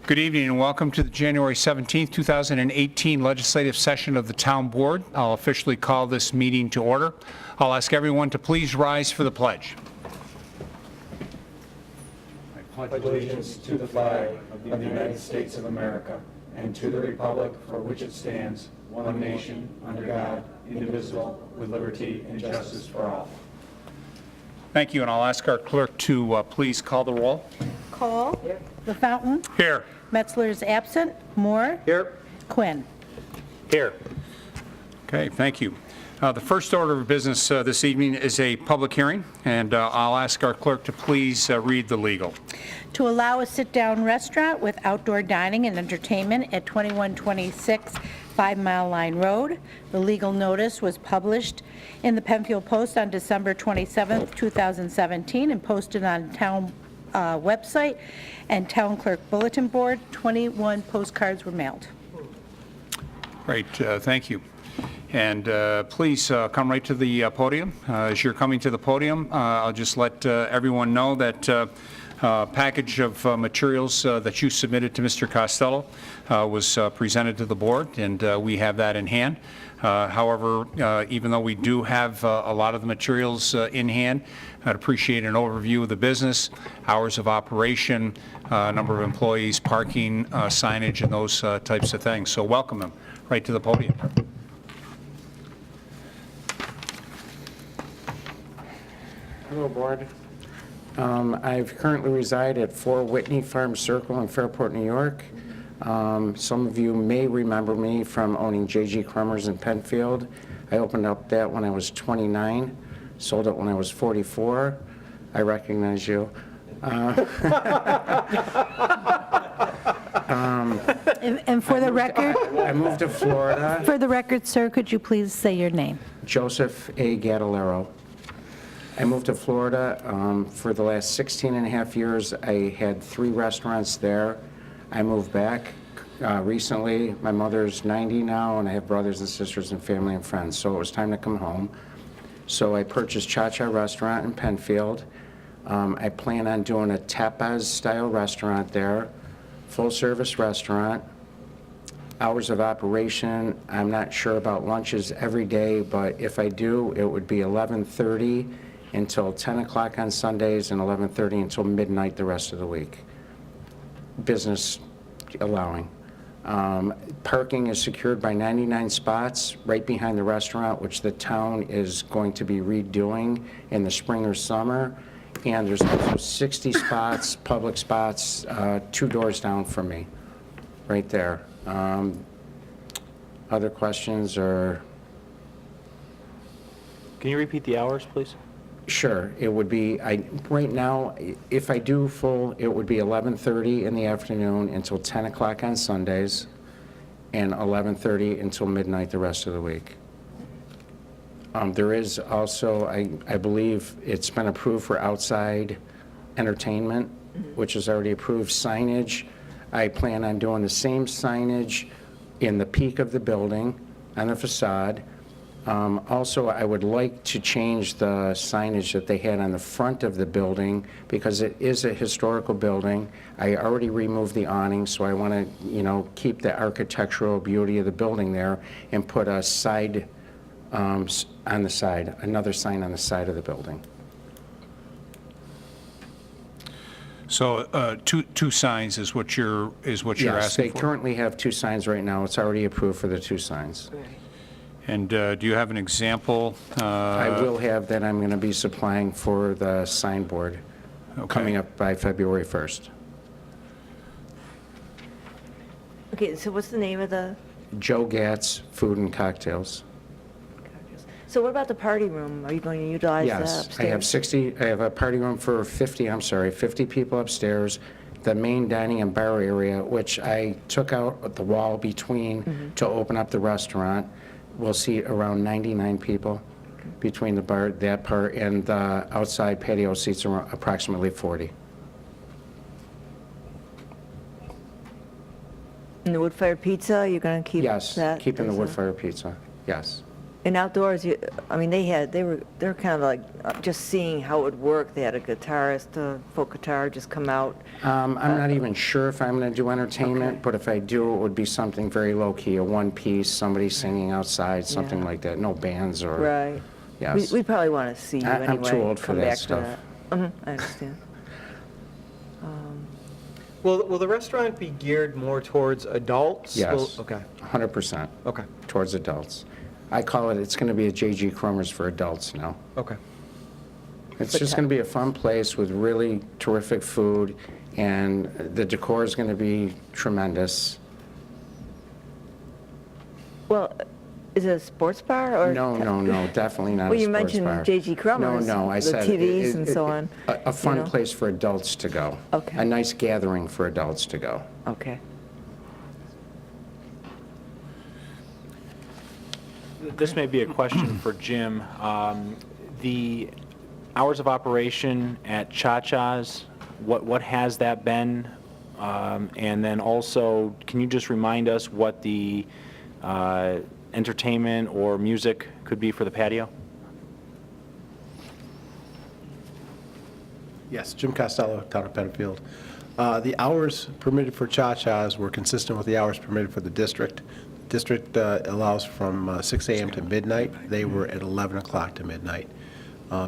Good evening and welcome to the January 17th, 2018 legislative session of the Town Board. I'll officially call this meeting to order. I'll ask everyone to please rise for the pledge. I pledge allegiance to the flag of the United States of America and to the republic for which it stands, one nation, under God, indivisible, with liberty and justice for all. Thank you, and I'll ask our clerk to please call the roll. Cole. Here. LaFountain. Here. Metzler is absent. Moore. Here. Quinn. Here. Okay, thank you. The first order of business this evening is a public hearing, and I'll ask our clerk to please read the legal. To allow a sit-down restaurant with outdoor dining and entertainment at 2126 5 Mile Line Road. The legal notice was published in the Penfield Post on December 27, 2017, and posted on town website and town clerk bulletin board. 21 postcards were mailed. Great, thank you. And please come right to the podium. As you're coming to the podium, I'll just let everyone know that package of materials that you submitted to Mr. Costello was presented to the board, and we have that in hand. However, even though we do have a lot of the materials in hand, I'd appreciate an overview of the business, hours of operation, number of employees, parking, signage, and those types of things. So welcome them right to the podium. Hello, Board. I currently reside at 4 Whitney Farm Circle in Fairport, New York. Some of you may remember me from owning J.G. Crummers in Penfield. I opened up that when I was 29, sold it when I was 44. I recognize you. And for the record, I moved to Florida. for the record, sir, could you please say your name? Joseph A. Gadalero. I moved to Florida for the last 16 and a half years. I had 3 restaurants there. I moved back recently. My mother's 90 now, and I have brothers and sisters and family and friends, so it was time to come home. So I purchased Cha-Cha Restaurant in Penfield. I plan on doing a tapas-style restaurant there, full-service restaurant. Hours of operation, I'm not sure about lunches every day, but if I do, it would be 11:30 until 10 o'clock on Sundays and 11:30 until midnight the rest of the week, business allowing. Parking is secured by 99 spots right behind the restaurant, which the town is going to be redoing in the spring or summer. And there's also 60 spots, public spots, 2 doors down from me, right there. Other questions or? Can you repeat the hours, please? Sure, it would be, right now, if I do full, it would be 11:30 in the afternoon until 10 o'clock on Sundays, and 11:30 until midnight the rest of the week. There is also, I believe it's been approved for outside entertainment, which is already approved. Signage, I plan on doing the same signage in the peak of the building, on the facade. Also, I would like to change the signage that they had on the front of the building because it is a historical building. I already removed the awning, so I want to, keep the architectural beauty of the building there and put a side on the side, another sign on the side of the building. So two signs is what you're Yes, asking they for? currently have 2 signs right now. It's already approved for the 2 signs. And do you have an example? I will have that I'm going to be supplying for the signboard coming up by February 1st. Okay, so what's the name of the? Joe Gatz Food and Cocktails. So what about the party room? Are you going to utilize that Yes, upstairs? I have a party room for 50 people upstairs. The main dining and bar area, which I took out the wall between to open up the restaurant, will seat around 99 people between the bar, that part, and the outside patio seats around approximately 40. And the wood-fired pizza, you're going to keep that? Yes, keeping the wood-fired pizza, yes. And outdoors, I mean, they're kind of like just seeing how it would work. They had a guitarist, a folk guitar, just come out. I'm not even sure if I'm going to do entertainment, Okay. but if I do, it would be something very low-key, a one-piece, somebody singing outside, something Yeah. like that. No bands or... Right. Yes. We'd probably want to see you anyway. I'm too old for come that back to stuff. that. I understand. Will the restaurant be geared more towards adults? Yes. Okay. 100% Okay. towards adults. I call it, it's going to be a J.G. Cromer's for adults now. Okay. It's just going to be a fun place with really terrific food, and the decor is going to be tremendous. Well, is it a sports bar or? No, definitely not a Well, you sports bar. mentioned J.G. Cromer's, No, I the said... TVs and so on, A fun you know? place for adults to go. Okay. A nice gathering for adults to go. Okay. This may be a question for Jim. The hours of operation at Cha-Cha's, what has that been? And then also, can you just remind us what the entertainment or music could be for the patio? Yes, Jim Costello, Town of Penfield. The hours permitted for Cha-Cha's were consistent with the hours permitted for the district. District allows from 6 a.m. to midnight. They were at 11 o'clock to midnight.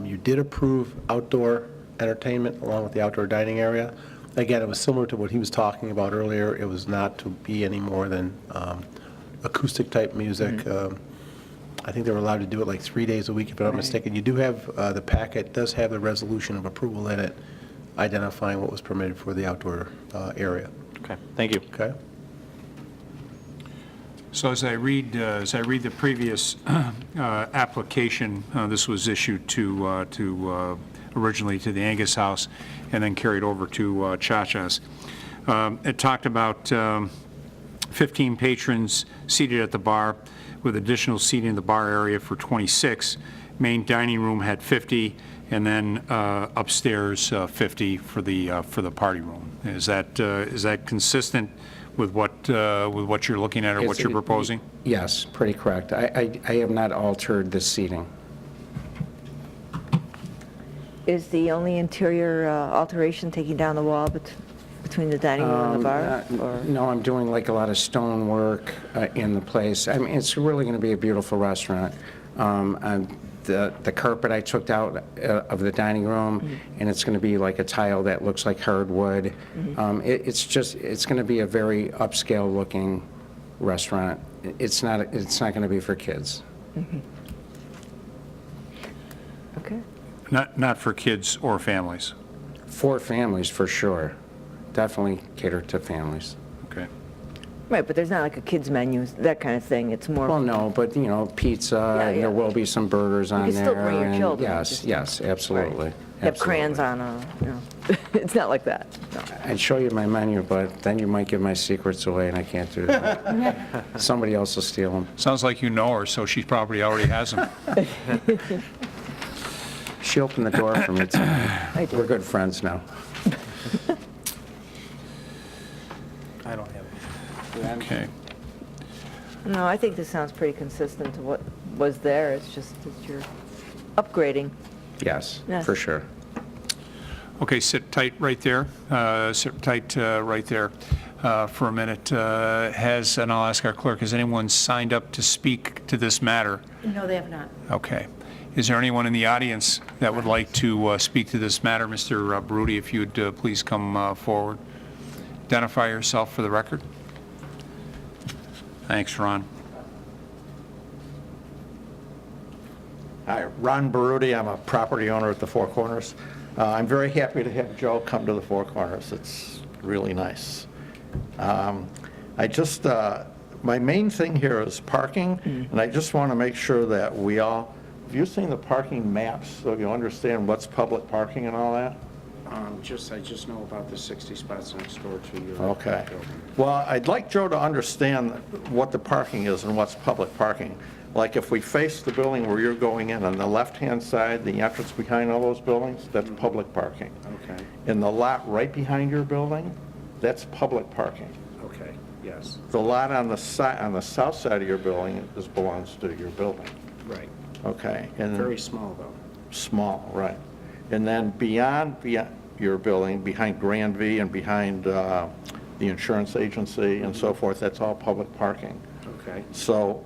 You did approve outdoor entertainment along with the outdoor dining area. Again, it was similar to what he was talking about earlier. It was not to be any more than acoustic-type music. I think they were allowed to do it like 3 days a week, if I'm not mistaken. You do have, the packet does have the resolution of approval in it, identifying what was permitted for the outdoor area. Okay, thank you. Okay? So as I read the previous application, this was issued to originally to the Angus House and then carried over to Cha-Cha's. It talked about 15 patrons seated at the bar with additional seating in the bar area for 26. Main dining room had 50, and then upstairs 50 for the party room. Is that consistent with what you're looking at or what you're proposing? Yes, pretty correct. I have not altered the seating. Is the only interior alteration taking down the wall between the dining room and the bar? Or- No, I'm doing like a lot of stone work in the place. I mean, it's really going to be a beautiful restaurant. The carpet I took out of the dining room, and it's going to be like a tile that looks like hardwood. It's going to be a very upscale looking restaurant. It's not going to be for kids. Okay. Not for kids or families. For families, for sure. Definitely cater to families. Okay. Right, but there's not like a kids menu, that kind of thing. It's more. Well, no, but, you know, pizza, Yeah, and yeah. there will be some burgers on can there. still bring your and children, Yes, just- yes, absolutely. Right. Have crayons Absolutely. on, you know. It's not like that. No. I'd show you my menu, but then you might give my secrets away, and I can't do that. Somebody else will steal them. Sounds like you know her, so she probably already has them. She opened the door for me tonight. I did. We're good friends now. I don't have it. Okay. No, I think this sounds pretty consistent to what was there. It's just that you're upgrading. Yes, Yes. for sure. Okay, sit tight right there. Sit tight right there for a minute. And I'll ask our clerk, has anyone signed up to speak to this matter? No, they have not. Okay. Is there anyone in the audience that would like to speak to this matter? Mr. Baruti, if you'd please come forward. Identify yourself for the record. Thanks, Ron. Hi, Ron Baruti. I'm a property owner at the Four Corners. I'm very happy to have Joe come to the Four Corners. It's really nice. My main thing here is parking, and I just want to make sure that we all, have you seen the parking maps so you understand what's public parking and all that? I just know about the 60 spots next door to your Okay. building. Well, I'd like Joe to understand what the parking is and what's public parking. Like if we face the building where you're going in, on the left-hand side, the entrance behind all those buildings, that's public parking. Okay, In the lot right behind your building, that's public parking. okay, yes. The lot on the south side of your building belongs to your building. Right. Okay. And Very small, though. small, right. And then beyond your building, behind Grand V and behind the insurance agency and so forth, that's all public parking. Okay. So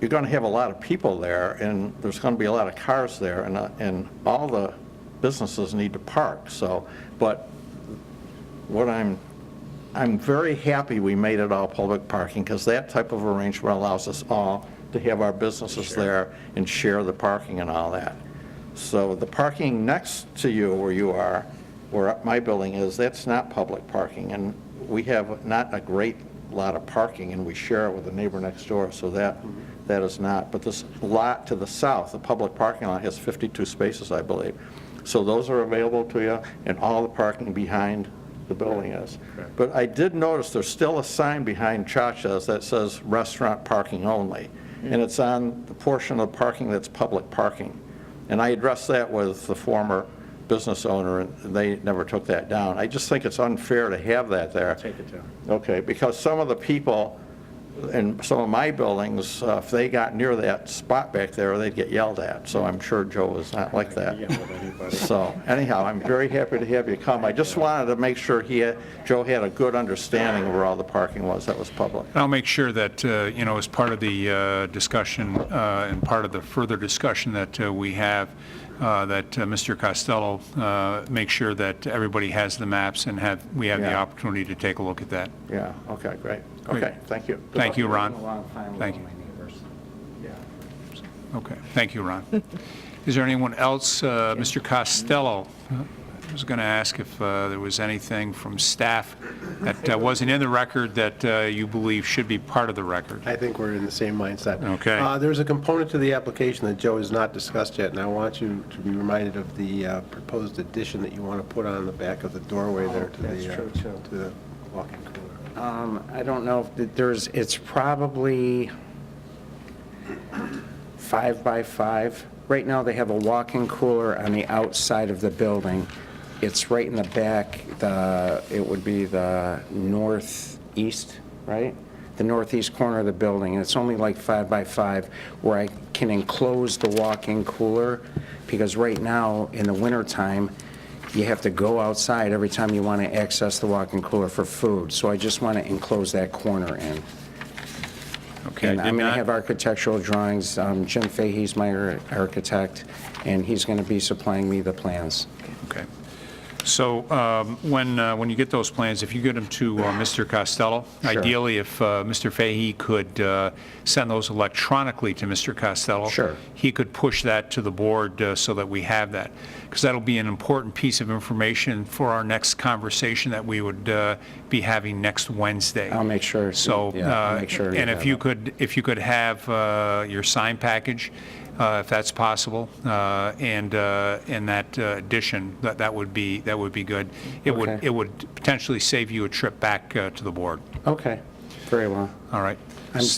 you're going to have a lot of people there, and there's going to be a lot of cars there, and all the businesses need to park. So, but what I'm very happy we made it all public parking, because that type of arrangement allows us all to have our businesses there and share the parking and all that. So the parking next to you where you are, where my building is, that's not public parking, and we have not a great lot of parking, and we share it with the neighbor next door, so that is not. But this lot to the south, the public parking lot, has 52 spaces, I believe. So those are available to you, and all the parking behind the building is. But I did notice there's still a sign behind Cha-Cha's that says restaurant parking only, and it's on the portion of the parking that's public parking. And I addressed that with the former business owner, and they never took that down. I just think it's unfair to have that there. Take it down. Okay, because some of the people in some of my buildings, if they got near that spot back there, they'd get yelled at. So I'm sure Joe is not like that. So anyhow, I'm very happy to have you come. I just wanted to make sure Joe had a good understanding of where all the parking was that was public. And I'll make sure that, as part of the discussion and part of the further discussion that we have, that Mr. Costello make sure that everybody has the maps and we have the Yeah. opportunity to take a look at that. Yeah, okay, great. Great. Okay, thank you. Thank you, Ron. A long time with Thank all you. my neighbors. Yeah. Okay, thank you, Ron. Is there anyone else? Mr. Costello, I was going to ask if there was anything from staff that wasn't in the record that you believe should be part of the record. I think we're in the same mindset. Okay. There's a component to the application that Joe has not discussed yet, and I want you to be reminded of the proposed addition that you want to put on the back of the doorway there to that's the true, too. to the walk-in cooler. I don't know if it's probably 5 by 5. Right now, they have a walk-in cooler on the outside of the building. It's right in the back, it would be the northeast, right? The northeast corner of the building, and it's only like 5 by 5, where I can enclose the walk-in cooler, because right now, in the wintertime, you have to go outside every time you want to access the walk-in cooler for food. So I just want to enclose that corner in. Okay. And did I'm going to not- have architectural drawings. Jim Fahey's my architect, and he's going to be supplying me the plans. Okay. So when you get those plans, if you get them to Mr. Costello, Sure. ideally if Mr. Fahey could send those electronically to Mr. Costello. Sure. He could push that to the board so that we have that, because that'll be an important piece of information for our next conversation that we would be having next Wednesday. I'll make sure. So, Yeah, I'll make sure. and have if you could have your sign package, if that's possible, and that addition, that would be good. Okay. It would potentially save you a trip back to the board. Okay, very well. All right.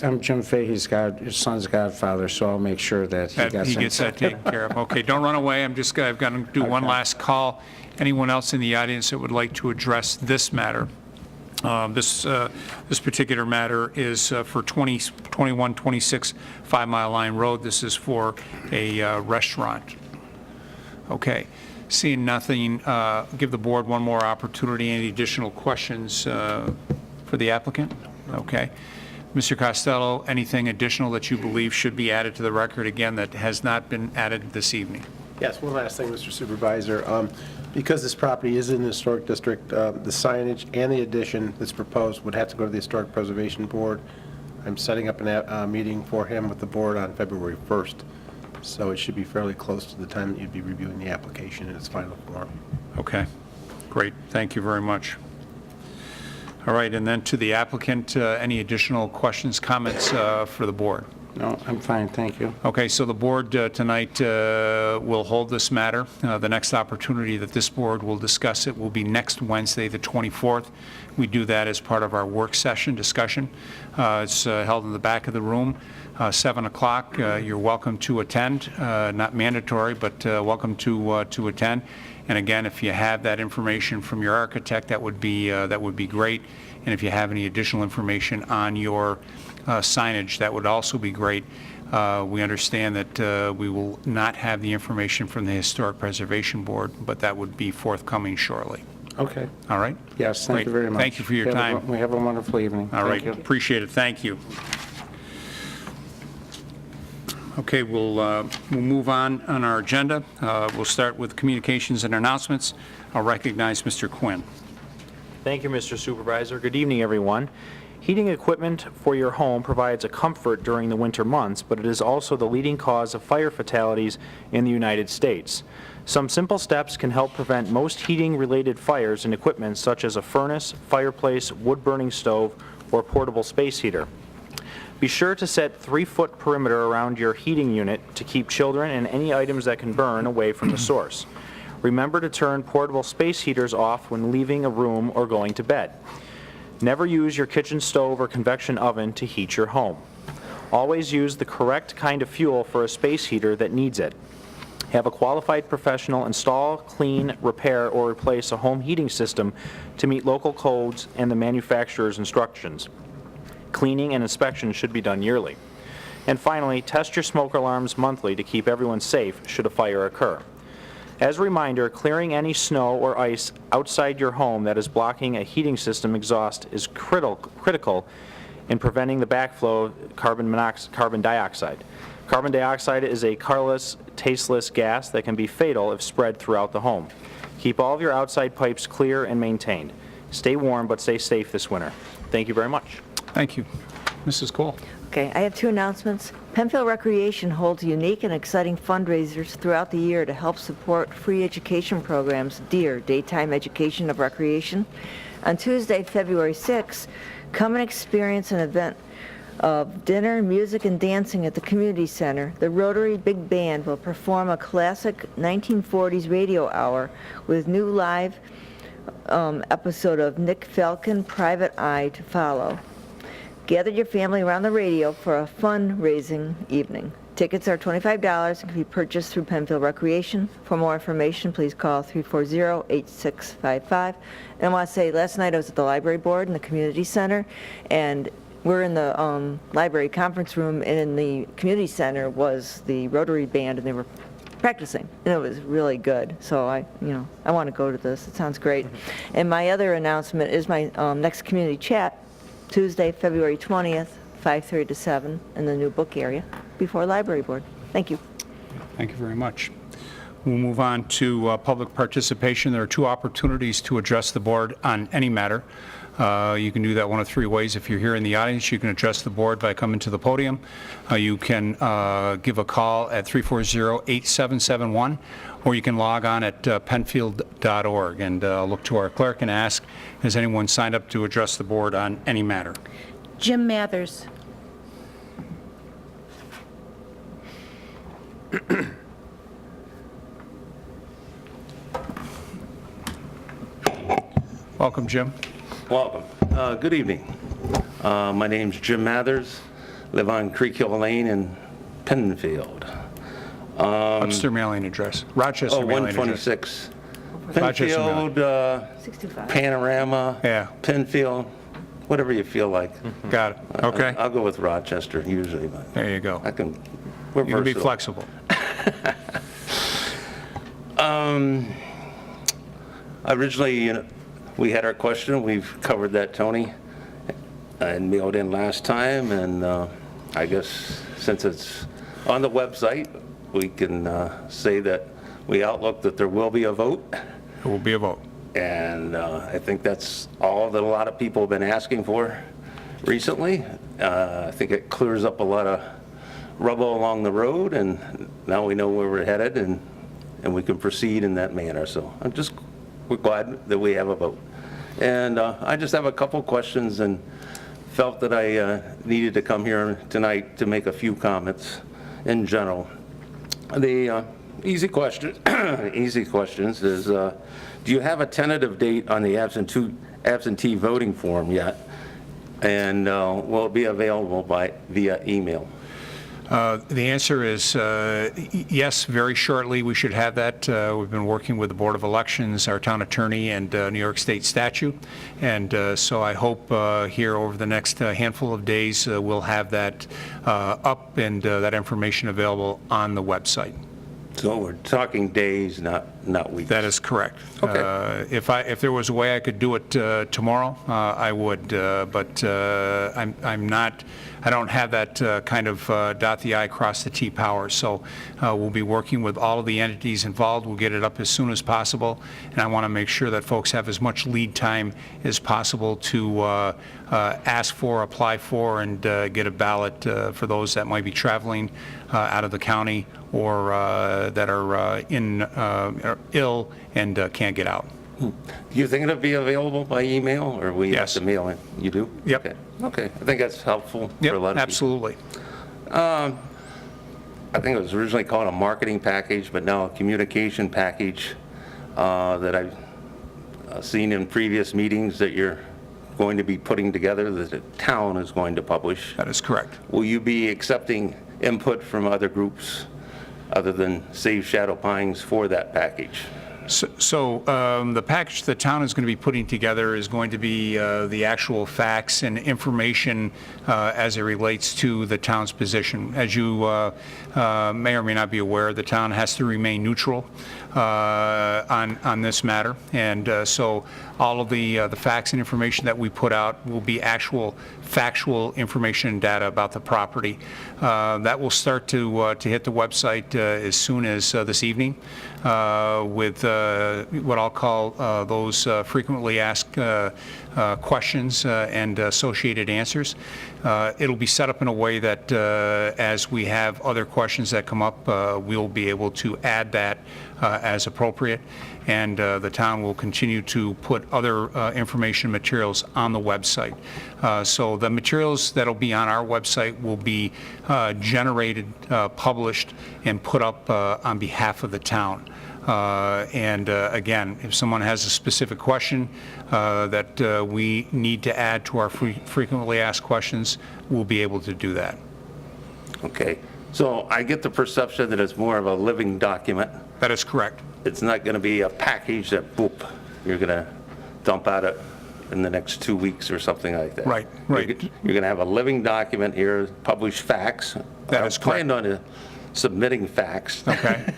I'm Jim Fahey's his son's godfather, so I'll make sure that He gets that taken care of. Okay, don't run away. I've got to do one last call. Anyone else in the audience that would like to address this matter? This particular matter is for 2126 5 Mile Line Road. This is for a restaurant. Okay. Seeing nothing, give the board one more opportunity. Any additional questions for the applicant? Okay. Mr. Costello, anything additional that you believe should be added to the record, again, that has not been added this evening? Yes, one last thing, Mr. Supervisor. Because this property is in the historic district, the signage and the addition that's proposed would have to go to the Historic Preservation Board. I'm setting up a meeting for him with the board on February 1st, so it should be fairly close to the time that you'd be reviewing the application in its final form. Okay, great, thank you very much. All right, and then to the applicant, any additional questions, comments for the board? No, I'm fine, thank you. Okay, so the board tonight will hold this matter. The next opportunity that this board will discuss it will be next Wednesday, the 24th. We do that as part of our work session discussion. It's held in the back of the room, 7 o'clock. You're welcome to attend, not mandatory, but welcome to attend. And again, if you have that information from your architect, that would be great. And if you have any additional information on your signage, that would also be great. We understand that we will not have the information from the Historic Preservation Board, but that would be forthcoming shortly. Okay. All right? Yes, thank Great. you very much. Thank you for your time. We have a wonderful evening. All right, Thank you. appreciate it, thank you. Okay, we'll move on our agenda. We'll start with communications and announcements. I'll recognize Mr. Quinn. Thank you, Mr. Supervisor. Good evening, everyone. Heating equipment for your home provides a comfort during the winter months, but it is also the leading cause of fire fatalities in the United States. Some simple steps can help prevent most heating-related fires in equipment such as a furnace, fireplace, wood-burning stove, or portable space heater. Be sure to set 3-foot perimeter around your heating unit to keep children and any items that can burn away from the source. Remember to turn portable space heaters off when leaving a room or going to bed. Never use your kitchen stove or convection oven to heat your home. Always use the correct kind of fuel for a space heater that needs it. Have a qualified professional install, clean, repair, or replace a home heating system to meet local codes and the manufacturer's instructions. Cleaning and inspection should be done yearly. And finally, test your smoke alarms monthly to keep everyone safe should a fire occur. As a reminder, clearing any snow or ice outside your home that is blocking a heating system exhaust is critical in preventing the backflow of carbon dioxide. Carbon dioxide is a colorless, tasteless gas that can be fatal if spread throughout the home. Keep all of your outside pipes clear and maintained. Stay warm, but stay safe this winter. Thank you very much. Thank you. Mrs. Cole? Okay, I have 2 announcements. Penfield Recreation holds unique and exciting fundraisers throughout the year to help support free education programs, DEAR, Daytime Education of Recreation. On Tuesday, February 6th, come and experience an event of dinner, music, and dancing at the community center. The Rotary Big Band will perform a classic 1940s radio hour with new live episode of Nick Falcon, Private Eye to follow. Gather your family around the radio for a fundraising evening. Tickets are $25 and can be purchased through Penfield Recreation. For more information, please call 340-8655. And I want to say, last night I was at the library board in the community center, and we're in the library conference room, and in the community center was the Rotary Band, and they were practicing, and it was really good. So I want to go to this. It sounds great. And my other announcement is my next community chat, Tuesday, February 20th, 5:30 to 7, in the new book area before library board. Thank you. Thank you very much. We'll move on to public participation. There are 2 opportunities to address the board on any matter. You can do that one of 3 ways. If you're here in the audience, you can address the board by coming to the podium. You can give a call at 340-8771, or you can log on at penfield.org and look to our clerk and ask, has anyone signed up to address the board on any matter? Jim Mathers. Welcome, Jim. Welcome. Good evening. My name's Jim Mathers, live on Creek Hill Lane in Penfield. What's their mailing address? Rochester mailing address. 126. Rochester Penfield, 65. Panorama, Yeah. Penfield, whatever you feel like. Got it. Okay. I'll go with Rochester usually, but There you go. I can, we're You can be versatile. flexible. Originally, we had our question, we've covered that, Tony, and mailed in last time, and I guess since it's on the website, we can say that we outlook that there will be a vote, It will be a vote. and I think that's all that a lot of people have been asking for recently. I think it clears up a lot of rubble along the road, and now we know where we're headed, and we can proceed in that manner. So we're glad that we have a vote. And I just have a couple questions and felt that I needed to come here tonight to make a few comments in general. The easy questions is, do you have a tentative date on the absentee voting form yet? And will it be available via email? The answer is yes, very shortly we should have that. We've been working with the Board of Elections, our town attorney, and New York State statute. And so I hope here over the next handful of days we'll have that up and that information available on the website. So we're talking days, not weeks. That is correct. Okay. If there was a way I could do it tomorrow, I would, but I'm not. I don't have that kind of dot the I, cross the T power. So we'll be working with all of the entities involved. We'll get it up as soon as possible, and I want to make sure that folks have as much lead time as possible to ask for, apply for, and get a ballot for those that might be traveling out of the county or that are ill and can't get out. Do you think it'll be available by email, or we Yes. have to mail it? You do? Yep. Okay. I think that's helpful for a Yep, lot of people. absolutely. I think it was originally called a marketing package, but now a communication package that I've seen in previous meetings that you're going to be putting together, that the town is going to publish. That is correct. Will you be accepting input from other groups other than Save Shadow Pines for that package? So the package the town is going to be putting together is going to be the actual facts and information as it relates to the town's position. As you may or may not be aware, the town has to remain neutral on this matter, and so all of the facts and information that we put out will be actual factual information and data about the property. That will start to hit the website as soon as this evening with what I'll call those frequently asked questions and associated answers. It'll be set up in a way that as we have other questions that come up, we'll be able to add that as appropriate, and the town will continue to put other information materials on the website. So the materials that'll be on our website will be generated, published, and put up on behalf of the town. Again, if someone has a specific question that we need to add to our frequently asked questions, we'll be able to do that. Okay. So I get the perception that it's more of a living document. That is correct. It's not going to be a package that, boop, you're going to dump out it in the next 2 weeks or something like that. Right. You're going to have a living document here, published facts. That is correct. I planned on submitting facts. Okay.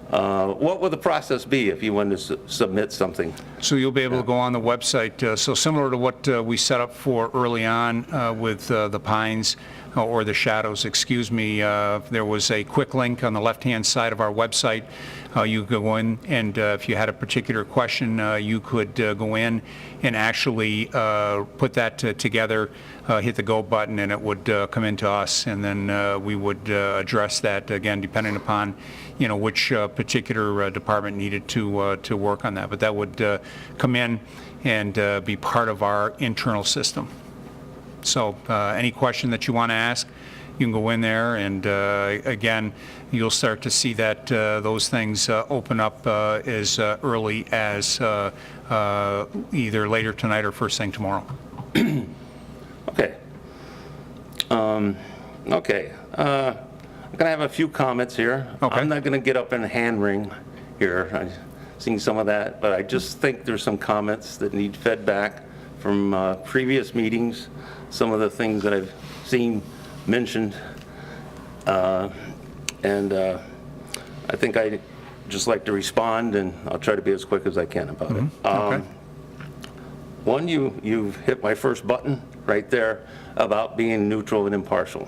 What would the process be if you wanted to submit something? So you'll be able to go on the website, so similar to what we set up for early on with the Pines, or the Shadows, excuse me, there was a quick link on the left-hand side of our website. You could go in, and if you had a particular question, you could go in and actually put that together, hit the go button, and it would come into us, and then we would address that, again, depending upon which particular department needed to work on that. But that would come in and be part of our internal system. So any question that you want to ask, you can go in there, and again, you'll start to see that those things open up as early as either later tonight or first thing tomorrow. Okay. Okay. I'm going to have a few comments here. Okay. I'm not going to get up and hand wring here. I've seen some of that, but I just think there's some comments that need fed back from previous meetings, some of the things that I've seen mentioned, and I think I'd just like to respond, and I'll try to be as quick as I can about it. Okay. One, you've hit my first button right there about being neutral and impartial.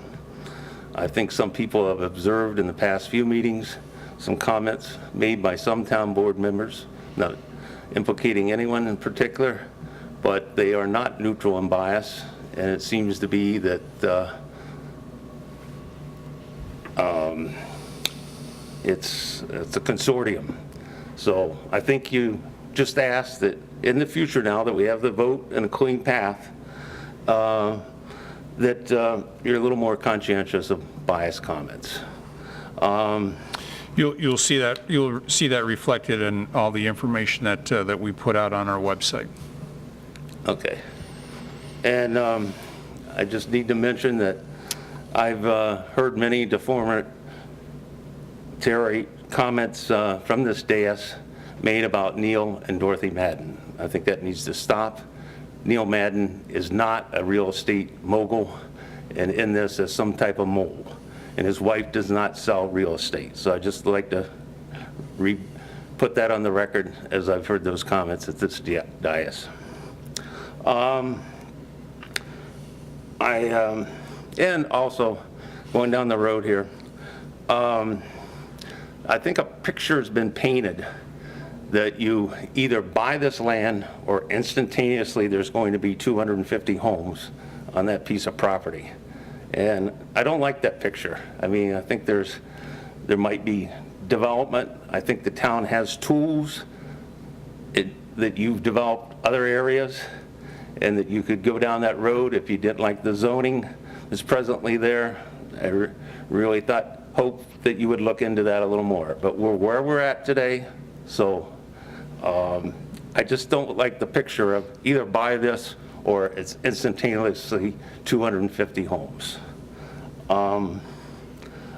I think some people have observed in the past few meetings some comments made by some town board members, not implicating anyone in particular, but they are not neutral and biased, and it seems to be that it's a consortium. So I think you just asked that in the future, now that we have the vote and a clean path, that you're a little more conscientious of biased comments. You'll see that reflected in all the information that we put out on our website. Okay. And I just need to mention that I've heard many defamatory comments from this dais made about Neil and Dorothy Madden. I think that needs to stop. Neil Madden is not a real estate mogul and in this as some type of mole. And his wife does not sell real estate. So I just like to put that on the record as I've heard those comments at this dais. And also, going down the road here, I think a picture has been painted that you either buy this land or instantaneously there's going to be 250 homes on that piece of property. And I don't like that picture. I mean, I think there might be development. I think the town has tools that you've developed other areas and that you could go down that road if you didn't like the zoning that's presently there. I really hope that you would look into that a little more. But we're where we're at today, so I just don't like the picture of either buy this or it's instantaneously 250 homes. I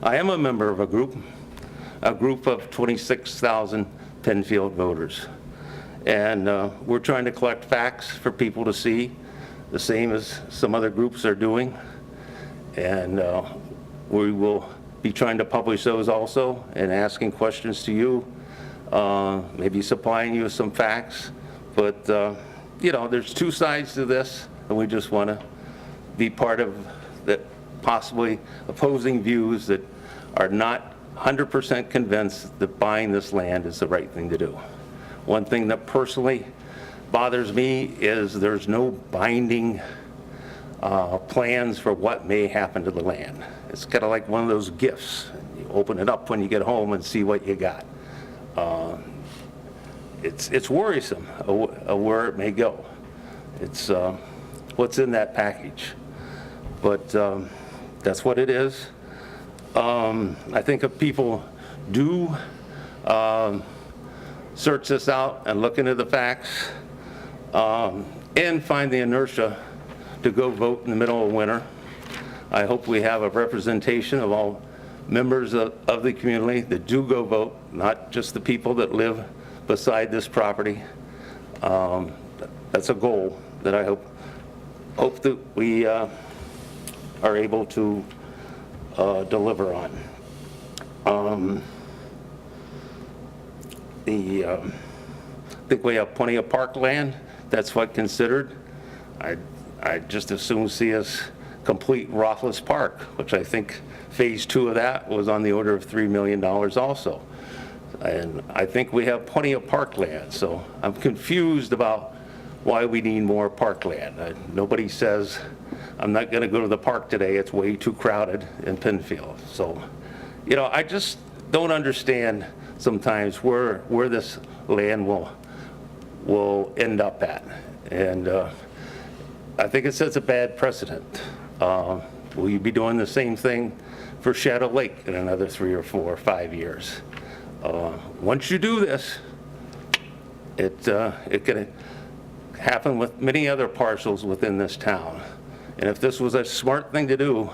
am a member of a group of 26,000 Penfield voters. And we're trying to collect facts for people to see, the same as some other groups are doing. And we will be trying to publish those also and asking questions to you, maybe supplying you with some facts. But, you know, there's two sides to this, and we just want to be part of that possibly opposing views that are not 100% convinced that buying this land is the right thing to do. One thing that personally bothers me is there's no binding plans for what may happen to the land. It's kind of like one of those gifts. You open it up when you get home and see what you got. It's worrisome where it may go. It's what's in that package. But that's what it is. I think if people do search this out and look into the facts and find the inertia to go vote in the middle of winter, I hope we have a representation of all members of the community that do go vote, not just the people that live beside this property. That's a goal that I hope that we are able to deliver on. I think we have plenty of parkland. That's what considered. I just as soon see us complete Rothlis Park, which I think phase 2 of that was on the order of $3 million also. And I think we have plenty of parkland. So I'm confused about why we need more parkland. Nobody says, I'm not going to go to the park today, it's way too crowded in Penfield. So, you know, I just don't understand sometimes where this land will end up at. And I think it sets a bad precedent. Will you be doing the same thing for Shadow Lake in another 3 or 4 or 5 years? Once you do this, it can happen with many other parcels within this town. And if this was a smart thing to do,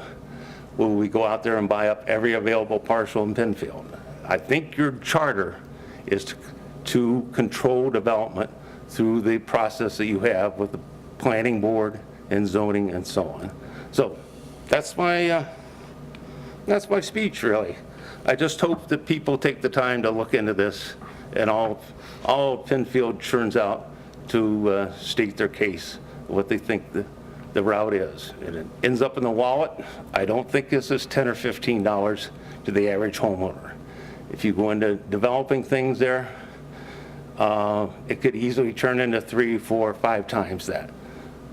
will we go out there and buy up every available parcel in Penfield? I think your charter is to control development through the process that you have with the planning board and zoning and so on. So that's my speech, really. I just hope that people take the time to look into this and all Penfield churns out to state their case, what they think the route is. And it ends up in the wallet. I don't think this is $10 or $15 to the average homeowner. If you go into developing things there, it could easily turn into 3, 4, 5 times that.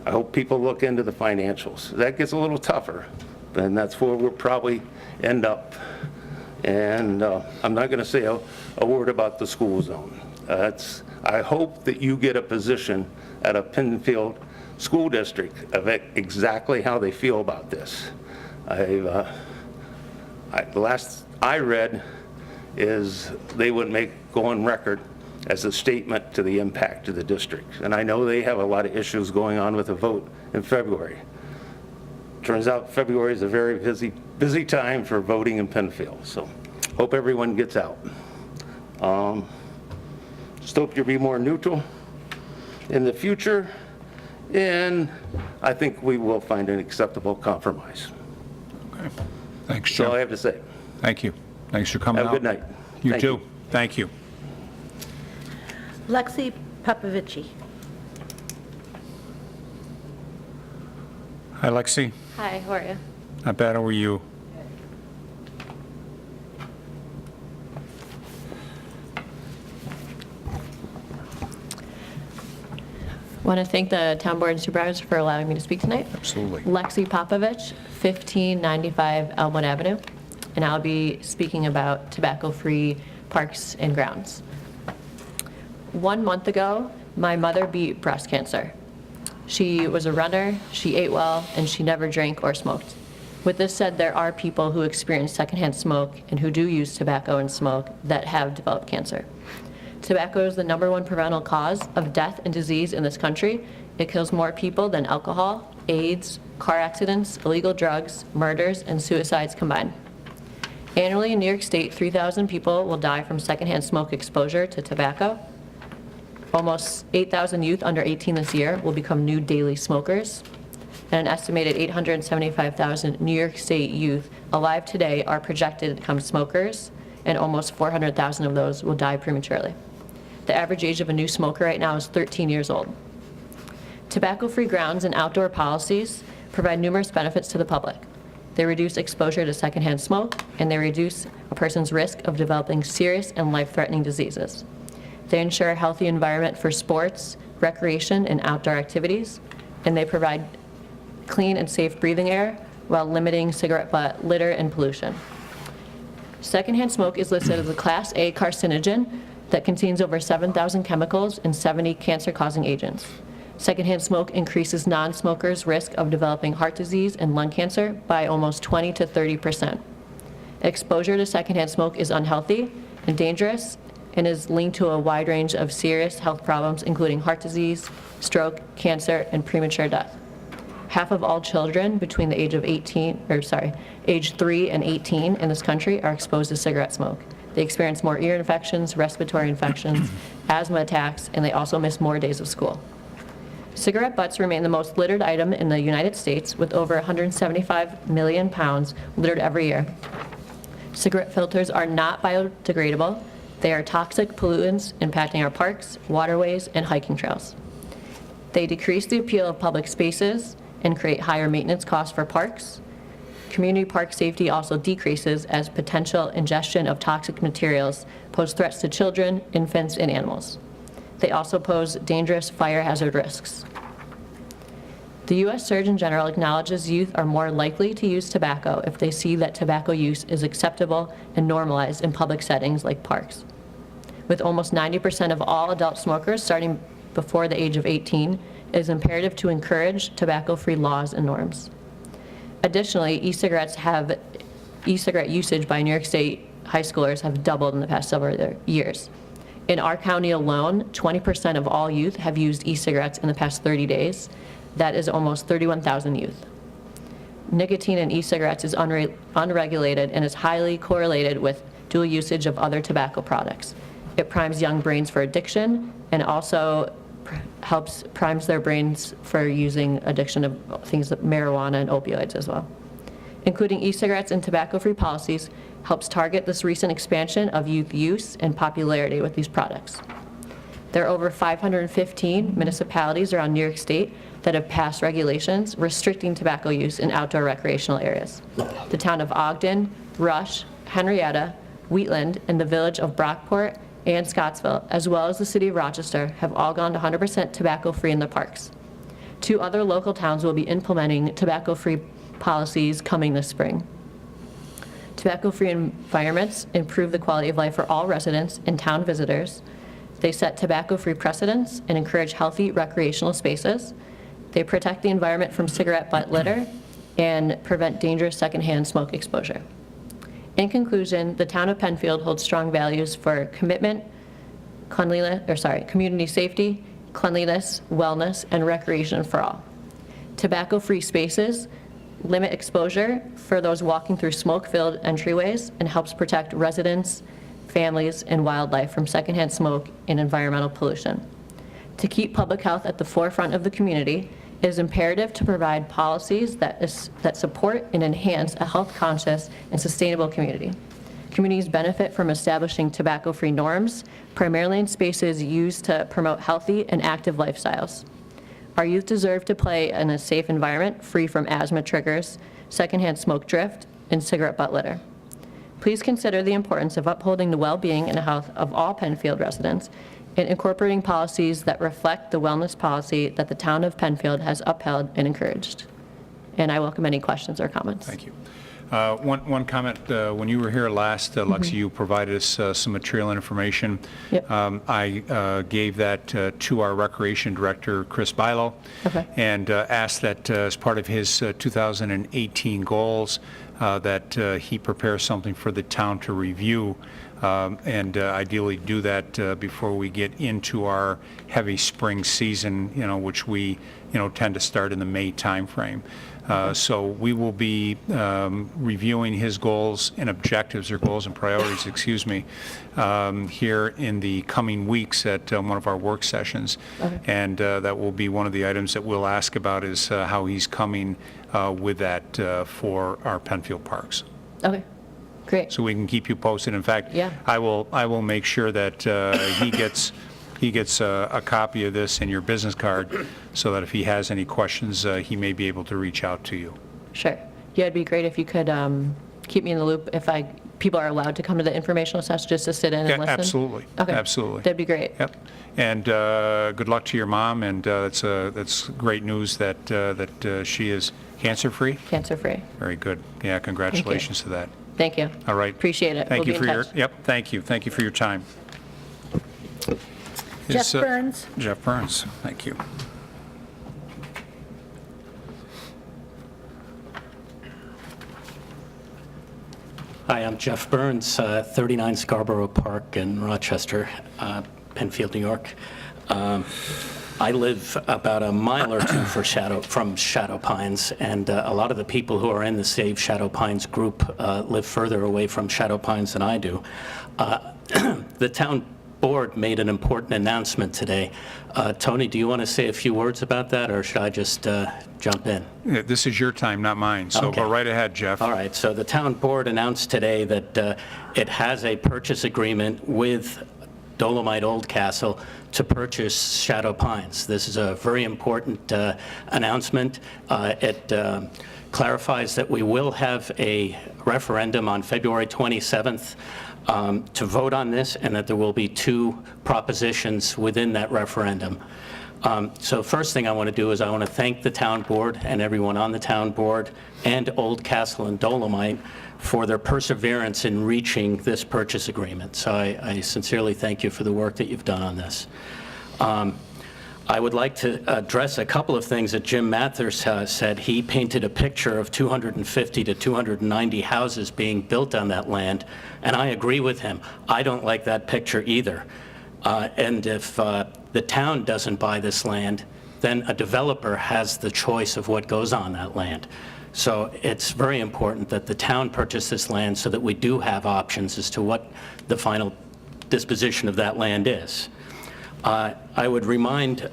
I hope people look into the financials. That gets a little tougher, and that's where we'll probably end up. And I'm not going to say a word about the school zone. I hope that you get a position at a Penfield school district of exactly how they feel about this. The last I read is they would go on record as a statement to the impact to the district. And I know they have a lot of issues going on with the vote in February. turns out February is a very busy time for voting in Penfield, so hope everyone gets out. Just hope you'll be more neutral in the future, and I think we will find an acceptable compromise. Okay. Thanks, That's all I Jim. have to say. Thank you. Thanks for coming out. Have a good night. You Thank too. you. Thank you. Lexi Popovici. Hi, Lexi. Hi, how are you? Not bad. How are you? Want to thank the town board and supervisors for allowing me to speak tonight. Absolutely. Lexi Popovich, 1595 Elmwood Avenue, and I'll be speaking about tobacco-free parks and grounds. 1 month ago, my mother beat breast cancer. She was a runner, she ate well, and she never drank or smoked. With this said, there are people who experience secondhand smoke and who do use tobacco and smoke that have developed cancer. Tobacco is the #1 preventable cause of death and disease in this country. It kills more people than alcohol, AIDS, car accidents, illegal drugs, murders, and suicides combined. Annually in New York State, 3,000 people will die from secondhand smoke exposure to tobacco. Almost 8,000 youth under 18 this year will become new daily smokers. And an estimated 875,000 New York State youth alive today are projected to become smokers, and almost 400,000 of those will die prematurely. The average age of a new smoker right now is 13 years old. Tobacco-free grounds and outdoor policies provide numerous benefits to the public. They reduce exposure to secondhand smoke, and they reduce a person's risk of developing serious and life-threatening diseases. They ensure a healthy environment for sports, recreation, and outdoor activities, and they provide clean and safe breathing air while limiting cigarette butt litter and pollution. Secondhand smoke is listed as a Class A carcinogen that contains over 7,000 chemicals and 70 cancer-causing agents. Secondhand smoke increases non-smokers' risk of developing heart disease and lung cancer by almost 20 to 30%. Exposure to secondhand smoke is unhealthy and dangerous and is linked to a wide range of serious health problems, including heart disease, stroke, cancer, and premature death. Half of all children between the age of age 3 and 18 in this country are exposed to cigarette smoke. They experience more ear infections, respiratory infections, asthma attacks, and they also miss more days of school. Cigarette butts remain the most littered item in the United States, with over 175 million pounds littered every year. Cigarette filters are not biodegradable. They are toxic pollutants impacting our parks, waterways, and hiking trails. They decrease the appeal of public spaces and create higher maintenance costs for parks. Community park safety also decreases as potential ingestion of toxic materials pose threats to children, infants, and animals. They also pose dangerous fire hazard risks. The U.S. Surgeon General acknowledges youth are more likely to use tobacco if they see that tobacco use is acceptable and normalized in public settings like parks. With almost 90% of all adult smokers starting before the age of 18, it is imperative to encourage tobacco-free laws and norms. Additionally, e-cigarette usage by New York State high schoolers have doubled in the past several years. In our county alone, 20% of all youth have used e-cigarettes in the past 30 days. That is almost 31,000 youth. Nicotine in e-cigarettes is unregulated and is highly correlated with dual usage of other tobacco products. It primes young brains for addiction and also primes their brains for using addiction of things like marijuana and opioids as well. Including e-cigarettes and tobacco-free policies helps target this recent expansion of youth use and popularity with these products. There are over 515 municipalities around New York State that have passed regulations restricting tobacco use in outdoor recreational areas. The town of Ogden, Rush, Henrietta, Wheatland, and the village of Brockport and Scottsville, as well as the city of Rochester, have all gone to 100% tobacco-free in their parks. 2 other local towns will be implementing tobacco-free policies coming this spring. Tobacco-free environments improve the quality of life for all residents and town visitors. They set tobacco-free precedents and encourage healthy recreational spaces. They protect the environment from cigarette butt litter and prevent dangerous secondhand smoke exposure. In conclusion, the town of Penfield holds strong values for commitment, community safety, cleanliness, wellness, and recreation for all. Tobacco-free spaces limit exposure for those walking through smoke-filled entryways, and helps protect residents, families, and wildlife from secondhand smoke and environmental pollution. To keep public health at the forefront of the community, it is imperative to provide policies that support and enhance a health-conscious and sustainable community. Communities benefit from establishing tobacco-free norms, primarily in spaces used to promote healthy and active lifestyles. Our youth deserve to play in a safe environment, free from asthma triggers, secondhand smoke drift, and cigarette butt litter. Please consider the importance of upholding the well-being and health of all Penfield residents and incorporating policies that reflect the wellness policy that the town of Penfield has upheld and encouraged. And I welcome any questions or comments. Thank you. One comment, when you were here last, Lexi, you provided us some material information. Yep. I gave that to our Recreation Director, Chris Bilo, Okay. and asked that as part of his 2018 goals, that he prepare something for the town to review, and ideally do that before we get into our heavy spring season, which we, tend to start in the May timeframe. So we will be reviewing his goals and objectives, or goals and priorities, excuse me, here in the coming weeks at one of our work sessions. Okay. And that will be one of the items that we'll ask about, is how he's coming with that for our Penfield parks. Okay, great. So we can keep you posted. In fact, Yeah. I will make sure that he gets a copy of this in your business card, so that if he has any questions, he may be able to reach out to you. Sure. Yeah, it'd be great if you could keep me in the loop if people are allowed to come to the informational session just to sit in and Yeah, listen. absolutely. Okay. Absolutely. That'd be great. Yep. And good luck to your mom, and that's great news that she is cancer-free. Cancer-free. Very good. Yeah, congratulations to that. Thank you. All right. Appreciate it. Thank We'll you be for in your, touch. yep, thank you. Thank you for your time. Jeff Is, Burns. Jeff Burns, thank you. Hi, I'm Jeff Burns, 39 Scarborough Park in Rochester, Penfield, New York. I live about a mile or two from Shadow Pines, and a lot of the people who are in the Save Shadow Pines group live further away from Shadow Pines than I do. The town board made an important announcement today. Tony, do you want to say a few words about that, or should I just jump in? Yeah, this is your time, not mine, so Okay. go right ahead, Jeff. All right, so the town board announced today that it has a purchase agreement with Dolomite Oldcastle to purchase Shadow Pines. This is a very important announcement. It clarifies that we will have a referendum on February 27th to vote on this, and that there will be 2 propositions within that referendum. So first thing I want to do is I want to thank the town board and everyone on the town board and Oldcastle and Dolomite for their perseverance in reaching this purchase agreement. So I sincerely thank you for the work that you've done on this. I would like to address a couple of things that Jim Mathers said. He painted a picture of 250 to 290 houses being built on that land, and I agree with him. I don't like that picture either. And if the town doesn't buy this land, then a developer has the choice of what goes on that land. So it's very important that the town purchase this land so that we do have options as to what the final disposition of that land is. I would remind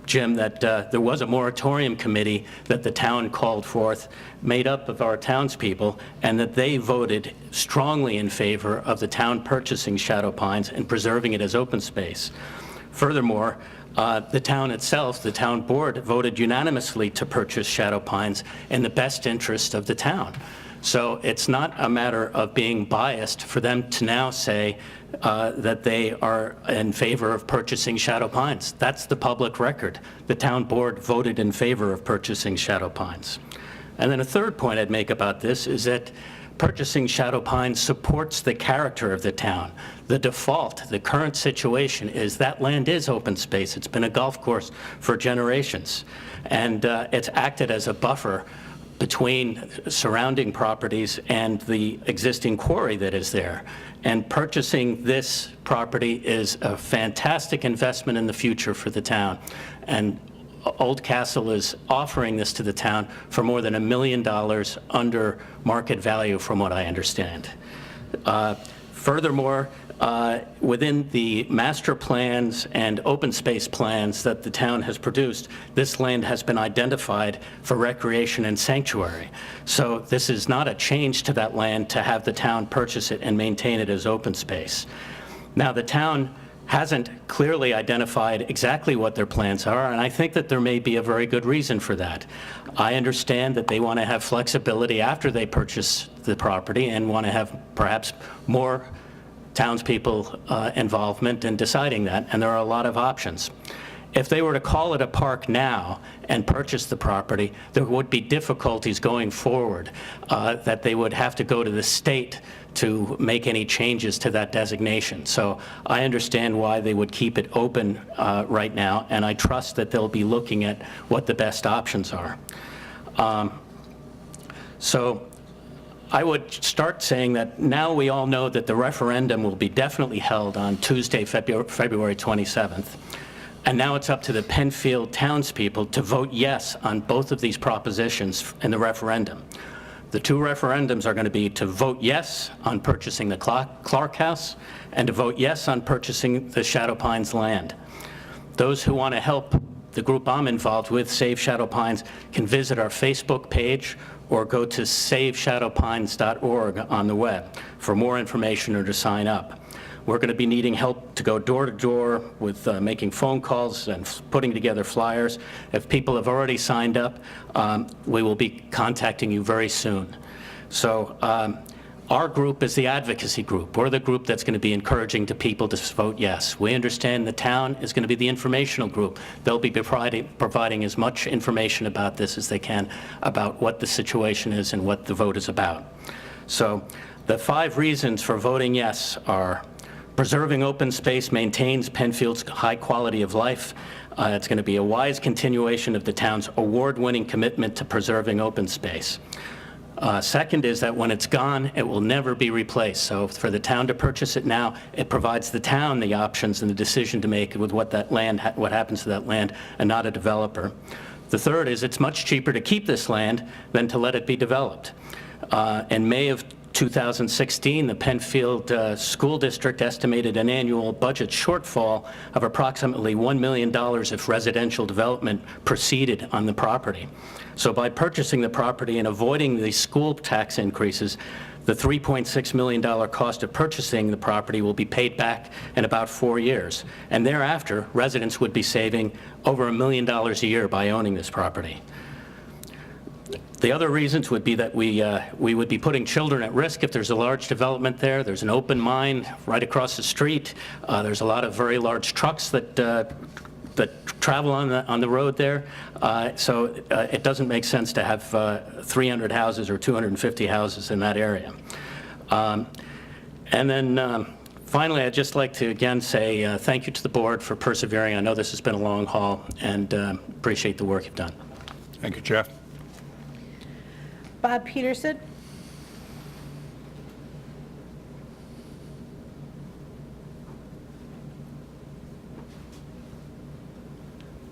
Jim that there was a moratorium committee that the town called forth, made up of our townspeople, and that they voted strongly in favor of the town purchasing Shadow Pines and preserving it as open space. Furthermore, the town itself, the town board, voted unanimously to purchase Shadow Pines in the best interest of the town. So it's not a matter of being biased for them to now say that they are in favor of purchasing Shadow Pines. That's the public record. The town board voted in favor of purchasing Shadow Pines. And then a third point I'd make about this is that purchasing Shadow Pines supports the character of the town. The default, the current situation is that land is open space. It's been a golf course for generations. And it's acted as a buffer between surrounding properties and the existing quarry that is there. And purchasing this property is a fantastic investment in the future for the town. And Oldcastle is offering this to the town for more than $1 million under market value, from what I understand. Furthermore, within the master plans and open space plans that the town has produced, this land has been identified for recreation and sanctuary. So this is not a change to that land to have the town purchase it and maintain it as open space. Now, the town hasn't clearly identified exactly what their plans are, and I think that there may be a very good reason for that. I understand that they want to have flexibility after they purchase the property and want to have perhaps more townspeople involvement in deciding that, and there are a lot of options. If they were to call it a park now and purchase the property, there would be difficulties going forward, that they would have to go to the state to make any changes to that designation. So I understand why they would keep it open right now, and I trust that they'll be looking at what the best options are. So I would start saying that now we all know that the referendum will be definitely held on Tuesday, February 27th. And now it's up to the Penfield townspeople to vote yes on both of these propositions in the referendum. The two referendums are going to be to vote yes on purchasing the Clark House and to vote yes on purchasing the Shadow Pines land. Those who want to help the group I'm involved with, Save Shadow Pines, can visit our Facebook page or go to saveshadowpines.org on the web for more information or to sign up. We're going to be needing help to go door to door with making phone calls and putting together flyers. If people have already signed up, we will be contacting you very soon. So our group is the advocacy group. We're the group that's going to be encouraging to people to vote yes. We understand the town is going to be the informational group. They'll be providing as much information about this as they can about what the situation is and what the vote is about. So the 5 reasons for voting yes are: preserving open space maintains Penfield's high quality of life. It's going to be a wise continuation of the town's award-winning commitment to preserving open space. Second is that when it's gone, it will never be replaced. So for the town to purchase it now, it provides the town the options and the decision to make with what that land, what happens to that land, and not a developer. The third is it's much cheaper to keep this land than to let it be developed. In May of 2016, the Penfield School District estimated an annual budget shortfall of approximately $1 million if residential development proceeded on the property. So by purchasing the property and avoiding the school tax increases, the $3.6 million cost of purchasing the property will be paid back in about 4 years. And thereafter, residents would be saving over $1 million a year by owning this property. The other reasons would be that we would be putting children at risk if there's a large development there. There's an open mine right across the street. There's a lot of very large trucks that travel on the road there. So it doesn't make sense to have 300 houses or 250 houses in that area. And then finally, I'd just like to again say thank you to the board for persevering. I know this has been a long haul, and appreciate the work you've done. Thank you, Jeff. Bob Peterson?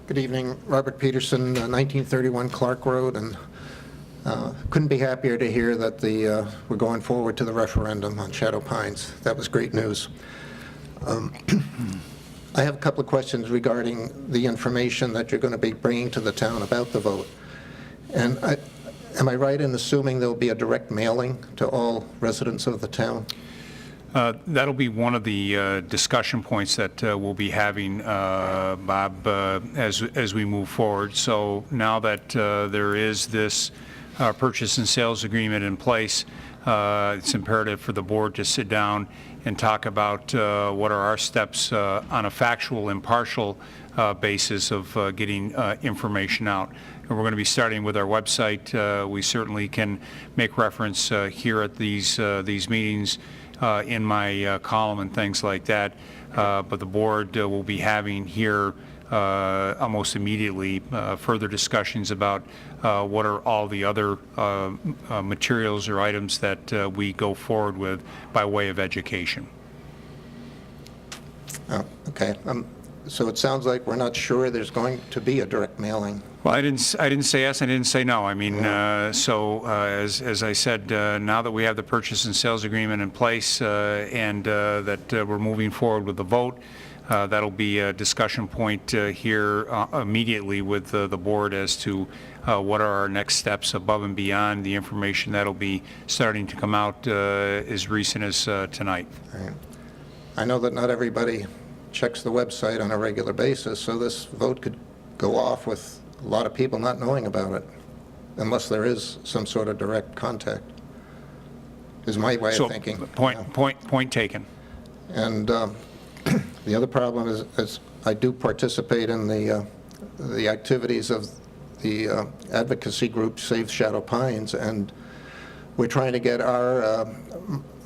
Good evening, Robert Peterson, 1931 Clark Road, and couldn't be happier to hear that we're going forward to the referendum on Shadow Pines. That was great news. I have a couple of questions regarding the information that you're going to be bringing to the town about the vote. And am I right in assuming there will be a direct mailing to all residents of the town? That'll be one of the discussion points that we'll be having, Bob, as we move forward. So now that there is this purchase and sales agreement in place, it's imperative for the board to sit down and talk about what are our steps on a factual, impartial basis of getting information out. And we're going to be starting with our website. We certainly can make reference here at these meetings in my column and things like that, but the board will be having here almost immediately further discussions about what are all the other materials or items that we go forward with by way of education. Oh, okay. So it sounds like we're not sure there's going to be a direct mailing. Well, I didn't say yes, I didn't say no. I mean, as I said, now that we have the purchase and sales agreement in place and that we're moving forward with the vote, that'll be a discussion point here immediately with the board as to what are our next steps above and beyond the information that'll be starting to come out as recent as tonight. Right. I know that not everybody checks the website on a regular basis, so this vote could go off with a lot of people not knowing about it, unless there is some sort of direct contact, is my way of thinking. Point taken. And the other problem is I do participate in the activities of the advocacy group Save Shadow Pines, and we're trying to get our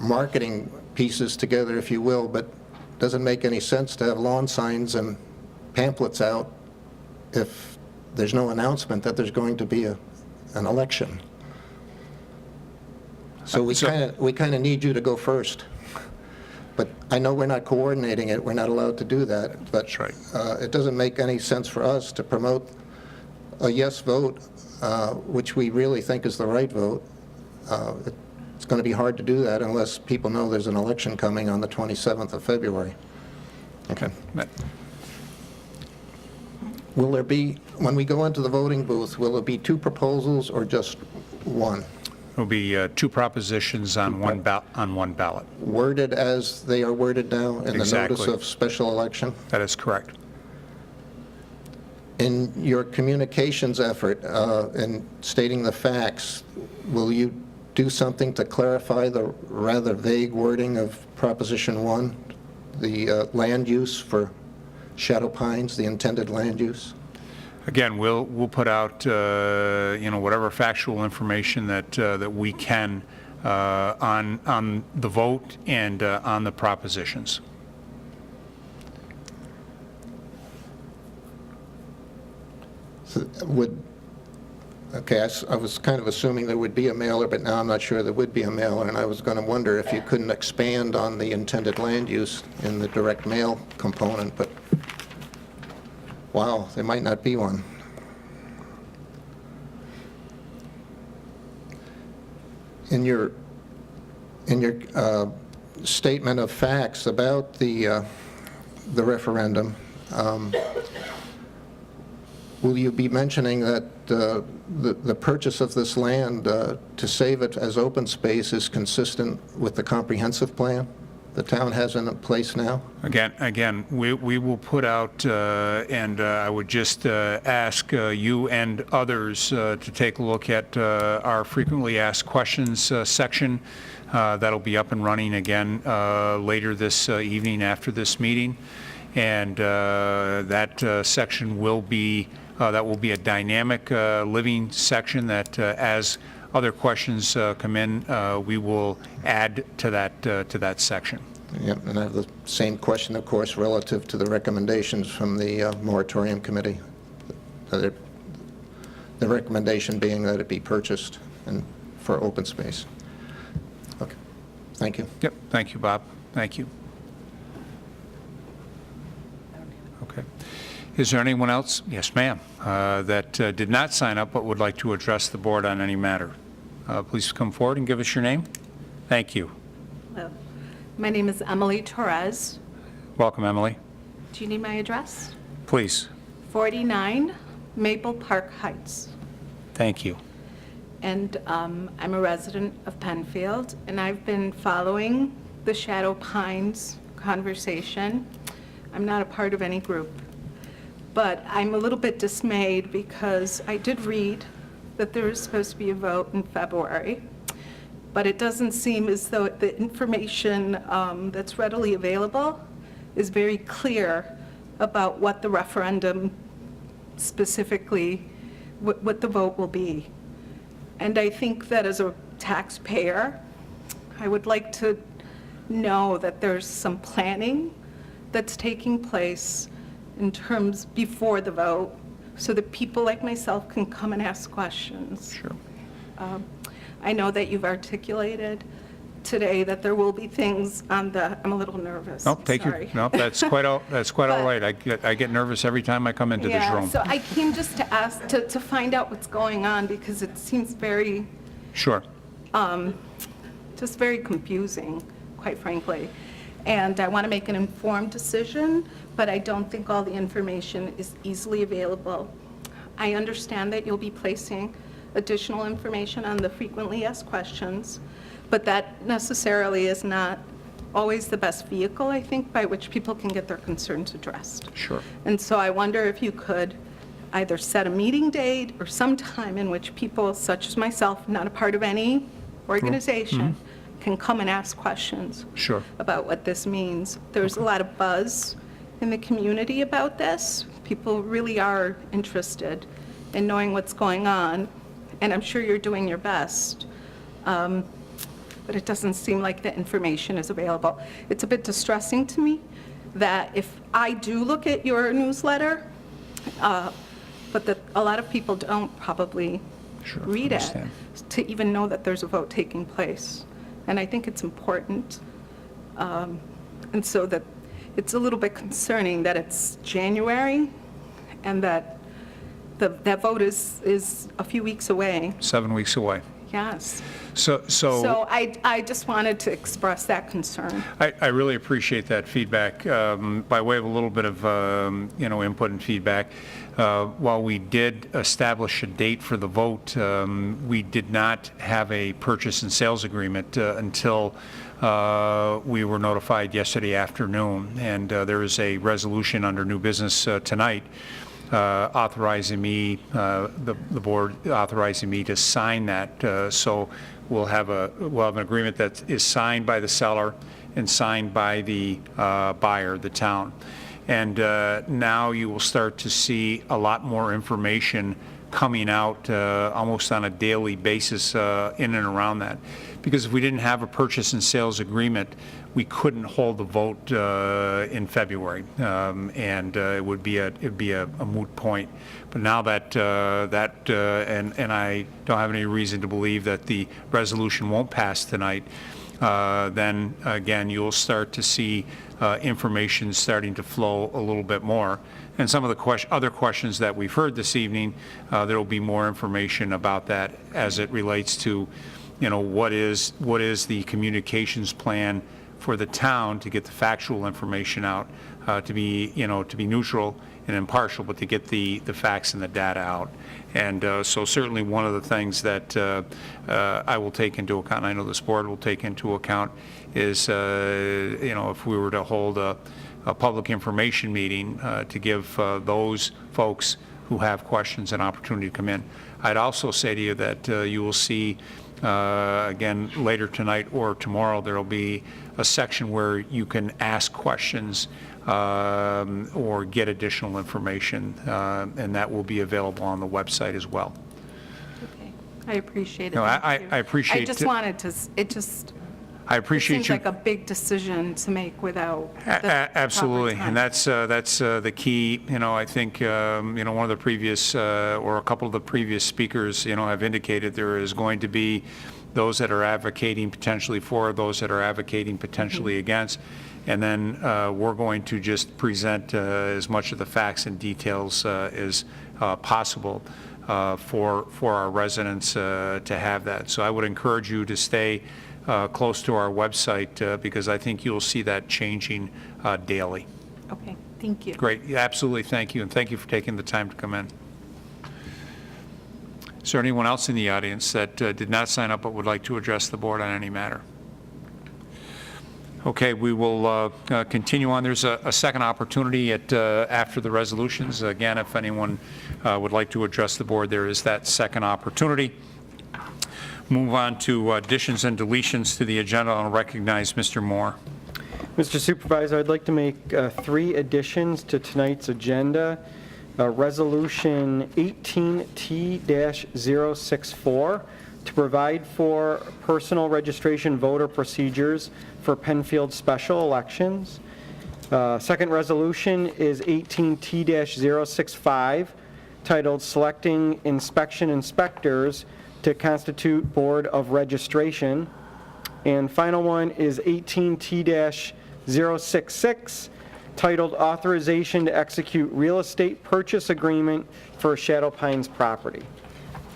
marketing pieces together, if you will, but it doesn't make any sense to have lawn signs and pamphlets out if there's no announcement that there's going to be an election. So we kind of need you to go first. But I know we're not coordinating it, we're not allowed to do that. But That's right. It doesn't make any sense for us to promote a yes vote, which we really think is the right vote. It's going to be hard to do that unless people know there's an election coming on the 27th of February. Okay. Will there be, when we go into the voting booth, will there be two proposals or just one? There'll be two propositions on one ballot. Worded as they are worded now in the Exactly. notice of special election? That is correct. In your communications effort, in stating the facts, will you do something to clarify the rather vague wording of Proposition 1, the land use for Shadow Pines, the intended land use? Again, we'll put out, whatever factual information that we can on the vote and on the propositions. So I was kind of assuming there would be a mailer, but now I'm not sure there would be a mailer, and I was going to wonder if you couldn't expand on the intended land use in the direct mail component, but wow, there might not be one. In your statement of facts about the referendum, will you be mentioning that the purchase of this land to save it as open space is consistent with the comprehensive plan the town has in place now? Again, we will put out, and I would just ask you and others to take a look at our frequently asked questions section. That'll be up and running again later this evening after this meeting. And that section will be a dynamic living section that as other questions come in, we will add to that section. Yep, and I have the same question, of course, relative to the recommendations from the moratorium committee. The recommendation being that it be purchased and for open space. Okay, thank you. Yep, thank you, Bob. Thank you. Okay. Is there anyone else? Yes, ma'am, that did not sign up but would like to address the board on any matter? Please come forward and give us your name. Thank you. Hello. My name is Emily Torres. Welcome, Emily. Do you need my address? Please. 49 Maple Park Heights. Thank you. And I'm a resident of Penfield, and I've been following the Shadow Pines conversation. I'm not a part of any group, but I'm a little bit dismayed because I did read that there is supposed to be a vote in February, but it doesn't seem as though the information that's readily available is very clear about what the referendum specifically, what the vote will be. And I think that as a taxpayer, I would like to know that there's some planning that's taking place in terms before the vote, so that people like myself can come and ask questions. Sure. I know that you've articulated today that there will be things on the, I'm a little nervous. No, take your, sorry. no, that's quite all But- right. I get nervous every time I come into this Yeah, room. so I came just to ask, to find out what's going on, because it seems very, Sure. just very confusing, quite frankly. And I want to make an informed decision, but I don't think all the information is easily available. I understand that you'll be placing additional information on the frequently asked questions, but that necessarily is not always the best vehicle, I think, by which people can get their concerns addressed. Sure. And so I wonder if you could either set a meeting date or some time in which people such as myself, not a part of any organization, can come and ask questions Sure. about what this means. There's a lot of buzz in the community about this. People really are interested in knowing what's going on, and I'm sure you're doing your best. But it doesn't seem like the information is available. It's a bit distressing to me that if I do look at your newsletter, but that a lot of people don't probably Sure, read it understand. to even know that there's a vote taking place. And I think it's important. And so that it's a little bit concerning that it's January and that that vote is a few weeks away. 7 weeks away. Yes. So So I just wanted to express that concern. I really appreciate that feedback. By way of a little bit of, input and feedback, while we did establish a date for the vote, we did not have a purchase and sales agreement until we were notified yesterday afternoon. And there is a resolution under new business tonight authorizing me, the board authorizing me to sign that. So we'll have an agreement that is signed by the seller and signed by the buyer, the town. And now you will start to see a lot more information coming out almost on a daily basis in and around that. Because if we didn't have a purchase and sales agreement, we couldn't hold the vote in February, and it would be a moot point. But now that and I don't have any reason to believe that the resolution won't pass tonight, then again you'll start to see information starting to flow a little bit more. And some of the other questions that we've heard this evening, there will be more information about that as it relates to, what is the communications plan for the town to get the factual information out, to be neutral and impartial, but to get the facts and the data out. And so certainly one of the things that I will take into account, and I know this board will take into account, is if we were to hold a public information meeting to give those folks who have questions an opportunity to come in. I'd also say to you that you will see, again, later tonight or tomorrow, there will be a section where you can ask questions or get additional information, and that will be available on the website as well. Okay. I appreciate it. No, Thank I you. appreciate I just it. wanted to, I appreciate seems you. like a big decision to make without the proper Absolutely, time. and that's the key. I think one of the previous or a couple of the previous speakers, have indicated there is going to be those that are advocating potentially for, those that are advocating potentially against, and then we're going to just present as much of the facts and details as possible for our residents to have that. So I would encourage you to stay close to our website because I think you'll see that changing daily. Okay, thank you. Great, yeah, absolutely, thank you, and thank you for taking the time to come in. Is there anyone else in the audience that did not sign up but would like to address the board on any matter? Okay, we will continue on. There's a second opportunity after the resolutions. Again, if anyone would like to address the board, there is that second opportunity. Move on to additions and deletions to the agenda. I'll recognize Mr. Moore. Mr. Supervisor, I'd like to make 3 additions to tonight's agenda. Resolution 18T-064 to provide for personal registration voter procedures for Penfield special elections. Second resolution is 18T-065 titled Selecting Inspection Inspectors to Constitute Board of Registration. And final one is 18T-066, titled Authorization to Execute Real Estate Purchase Agreement for Shadow Pines Property.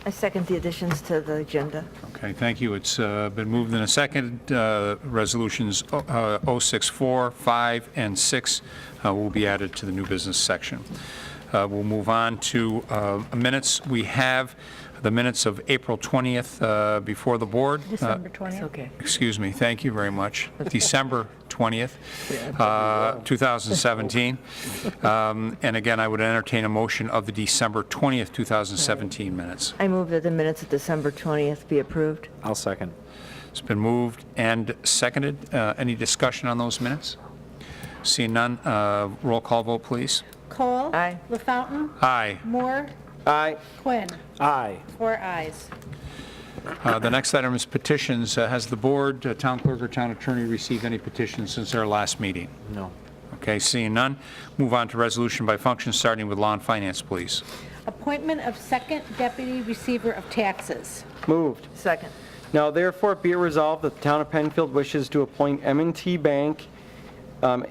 I second the additions to the agenda. Okay, thank you. It's been moved in a second. Resolutions 064, 5, and 6 will be added to the new business section. We'll move on to minutes. We have the minutes of April 20th before the board. December 20th. It's okay. Excuse me, thank you very much. December 20th, 2017. And again, I would entertain a motion of the December 20th, 2017 minutes. I move that the minutes of December 20th be approved. I'll second. It's been moved and seconded. Any discussion on those minutes? Seeing none, roll call vote, please. Cole. Aye. LaFountain. Aye. Moore. Aye. Quinn. Aye. 4 ayes. The next item is petitions. Has the board, town clerk or town attorney received any petitions since our last meeting? No. Okay, seeing none, move on to resolution by function, starting with law and finance, please. Appointment of second deputy receiver of taxes. Moved. Second. Now therefore be it resolved that the town of Penfield wishes to appoint M&T Bank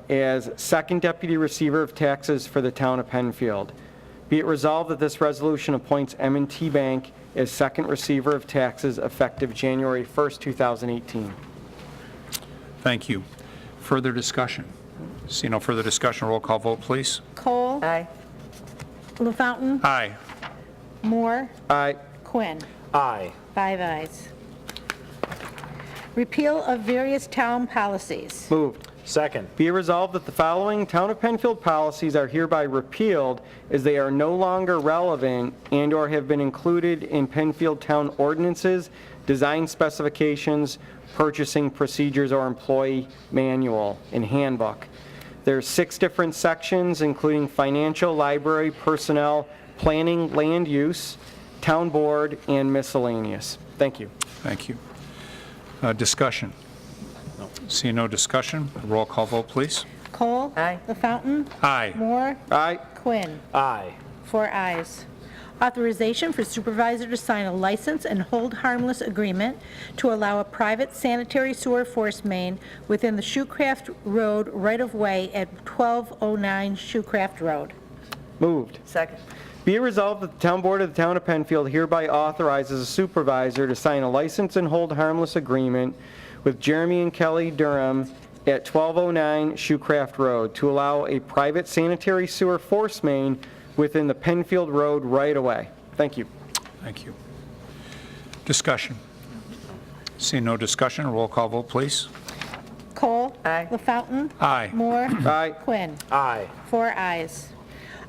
as second deputy receiver of taxes for the town of Penfield. Be it resolved that this resolution appoints M&T Bank as second receiver of taxes effective January 1st, 2018. Thank you. Further discussion? See no further discussion, roll call vote, please. Cole. Aye. LaFountain. Aye. Moore. Aye. Quinn. Aye. 5 ayes. Repeal of various town policies. Moved. Second. Be it resolved that the following Town of Penfield policies are hereby repealed as they are no longer relevant and/or have been included in Penfield Town ordinances, design specifications, purchasing procedures, or employee manual and handbook. There's 6 different sections, including financial, library, personnel, planning, land use, town board, and miscellaneous. Thank you. Thank you. Discussion? Seeing no discussion, roll call vote, please. Cole. Aye. LaFountain. Aye. Moore. Aye. Quinn. Aye. 4 ayes. Authorization for supervisor to sign a license and hold harmless agreement to allow a private sanitary sewer force main within the Shoecraft Road right-of-way at 1209 Shoecraft Road. Moved. Second. Be it resolved that the town board of the town of Penfield hereby authorizes a supervisor to sign a license and hold harmless agreement with Jeremy and Kelly Durham at 1209 Shoecraft Road to allow a private sanitary sewer force main within the Penfield Road right-of-way. Thank you. Thank you. Discussion? Seeing no discussion, roll call vote, please. Cole. Aye. LaFountain. Aye. Moore. Aye. Quinn. Aye. 4 ayes.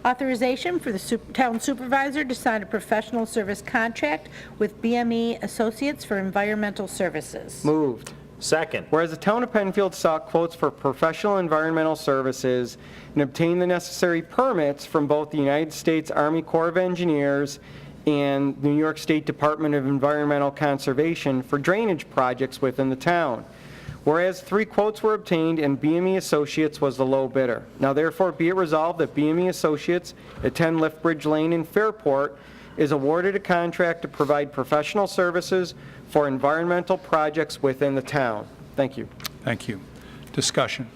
Authorization for the town supervisor to sign a professional service contract with BME Associates for environmental services. Moved. Second. Whereas the town of Penfield sought quotes for professional environmental services and obtained the necessary permits from both the United States Army Corps of Engineers and New York State Department of Environmental Conservation for drainage projects within the town. Whereas 3 quotes were obtained and BME Associates was the low bidder. Now therefore be it resolved that BME Associates at 10 Liftbridge Lane in Fairport is awarded a contract to provide professional services for environmental projects within the town. Thank you. Thank you. Discussion?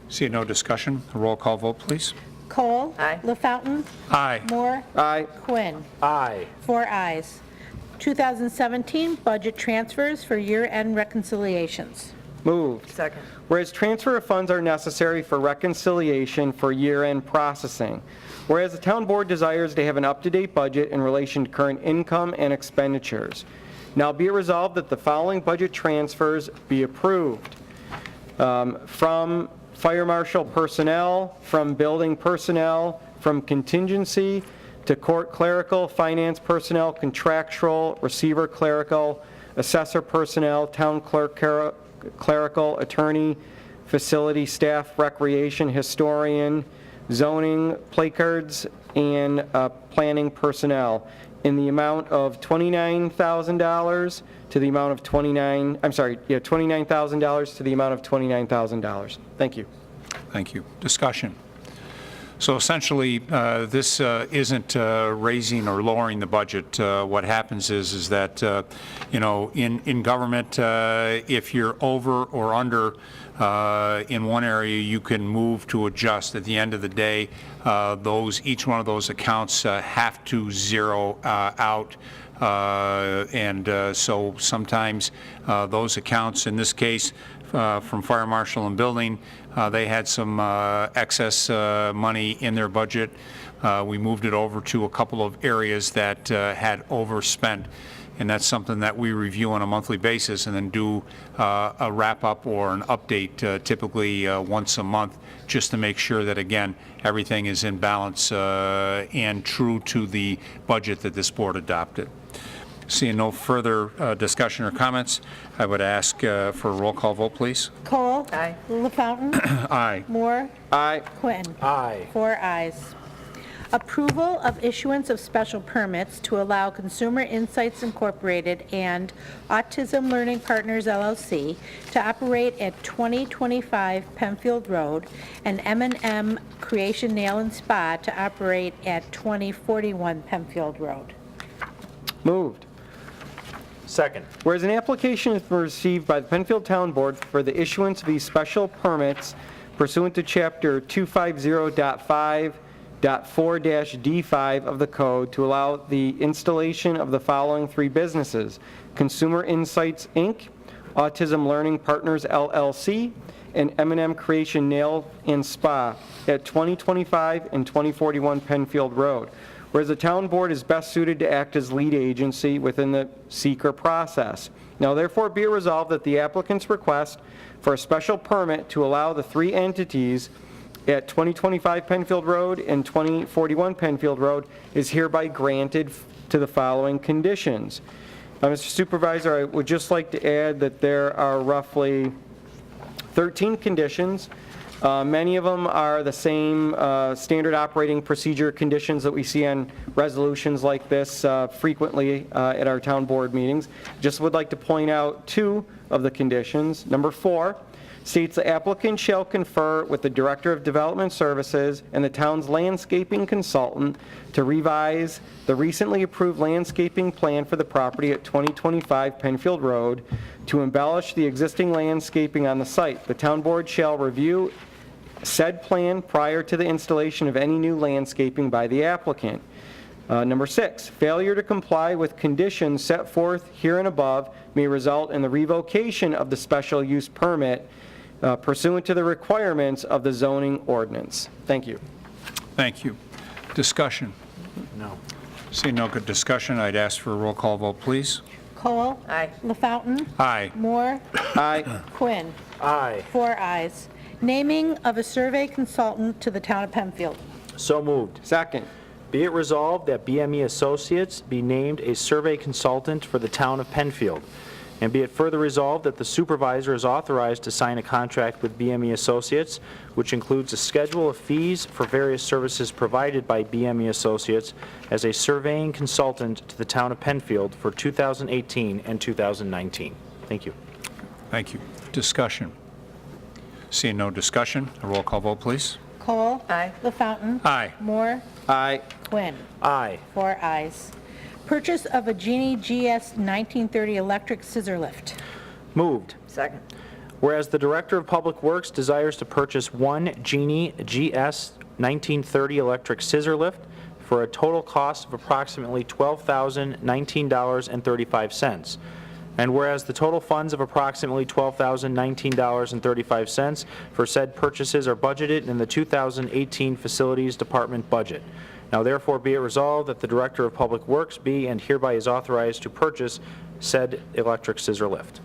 Seeing no discussion, roll call vote, please. Cole. Aye. LaFountain. Aye. Moore. Aye. Quinn. Aye. 4 ayes. 2017 budget transfers for year-end reconciliations. Moved. Second. Whereas transfer of funds are necessary for reconciliation for year-end processing. Whereas the town board desires to have an up-to-date budget in relation to current income and expenditures. Now be it resolved that the following budget transfers be approved. From fire marshal personnel, from building personnel, from contingency to court clerical, finance personnel, contractual, receiver clerical, assessor personnel, town clerk clerical, attorney, facility staff, recreation, historian, zoning, placards, and planning personnel in the amount of $29,000 to the amount of $29,000 to the amount of $29,000. Thank you. Thank you. Discussion? So essentially, this isn't raising or lowering the budget. What happens is that, in government, if you're over or under in one area, you can move to adjust. At the end of the day, each one of those accounts have to zero out. So sometimes those accounts, in this case, from Fire Marshal and Building, they had some excess money in their budget. We moved it over to a couple of areas that had overspent, and that's something that we review on a monthly basis and then do a wrap-up or an update typically once a month, just to make sure that, again, everything is in balance and true to the budget that this board adopted. Seeing no further discussion or comments, I would ask for a roll call vote, please. Cole? Aye. LaFountain? Aye. Moore? Aye. Quinn? Aye. 4 ayes. Approval of issuance of special permits to allow Consumer Insights Incorporated and Autism Learning Partners LLC to operate at 2025 Penfield Road and M&M Creation Nail and Spa to operate at 2041 Penfield Road. Moved. Second. Whereas an application has been received by the Penfield Town Board for the issuance of these special permits pursuant to Chapter 250.5.4-D5 of the Code to allow the installation of the following 3 businesses: Consumer Insights, Inc., Autism Learning Partners, LLC, and M&M Creation Nail and Spa at 2025 and 2041 Penfield Road. Whereas the town board is best suited to act as lead agency within the seeker process. Now therefore be it resolved that the applicant's request for a special permit to allow the 3 entities at 2025 Penfield Road and 2041 Penfield Road is hereby granted to the following conditions. Mr. Supervisor, I would just like to add that there are roughly 13 conditions. Many of them are the same standard operating procedure conditions that we see on resolutions like this frequently at our town board meetings. Just would like to point out 2 of the conditions. Number 4 states the applicant shall confer with the Director of Development Services and the town's landscaping consultant to revise the recently approved landscaping plan for the property at 2025 Penfield Road to embellish the existing landscaping on the site. The town board shall review said plan prior to the installation of any new landscaping by the applicant. Number 6, failure to comply with conditions set forth here and above may result in the revocation of the special use permit pursuant to the requirements of the zoning ordinance. Thank you. Thank you. Discussion? No. Seeing no good discussion, I'd ask for a roll call vote, please. Cole? Aye. LaFountain? Aye. Moore? Aye. Quinn? Aye. 4 ayes. Naming of a survey consultant to the town of Penfield. So moved. Second. Be it resolved that BME Associates be named a survey consultant for the town of Penfield. And be it further resolved that the supervisor is authorized to sign a contract with BME Associates, which includes a schedule of fees for various services provided by BME Associates as a surveying consultant to the town of Penfield for 2018 and 2019. Thank you. Thank you. Discussion? Seeing no discussion, a roll call vote, please. Cole? Aye. LaFountain? Aye. Moore? Aye. Quinn? Aye. 4 ayes. Purchase of a Genie GS 1930 electric scissor lift. Moved. Second. Whereas the Director of Public Works desires to purchase one Genie GS 1930 electric scissor lift for a total cost of approximately $12,019.35. And whereas the total funds of approximately $12,019.35 for said purchases are budgeted in the 2018 Facilities Department budget. Now therefore be it resolved that the Director of Public Works be and hereby is authorized to purchase said electric scissor lift.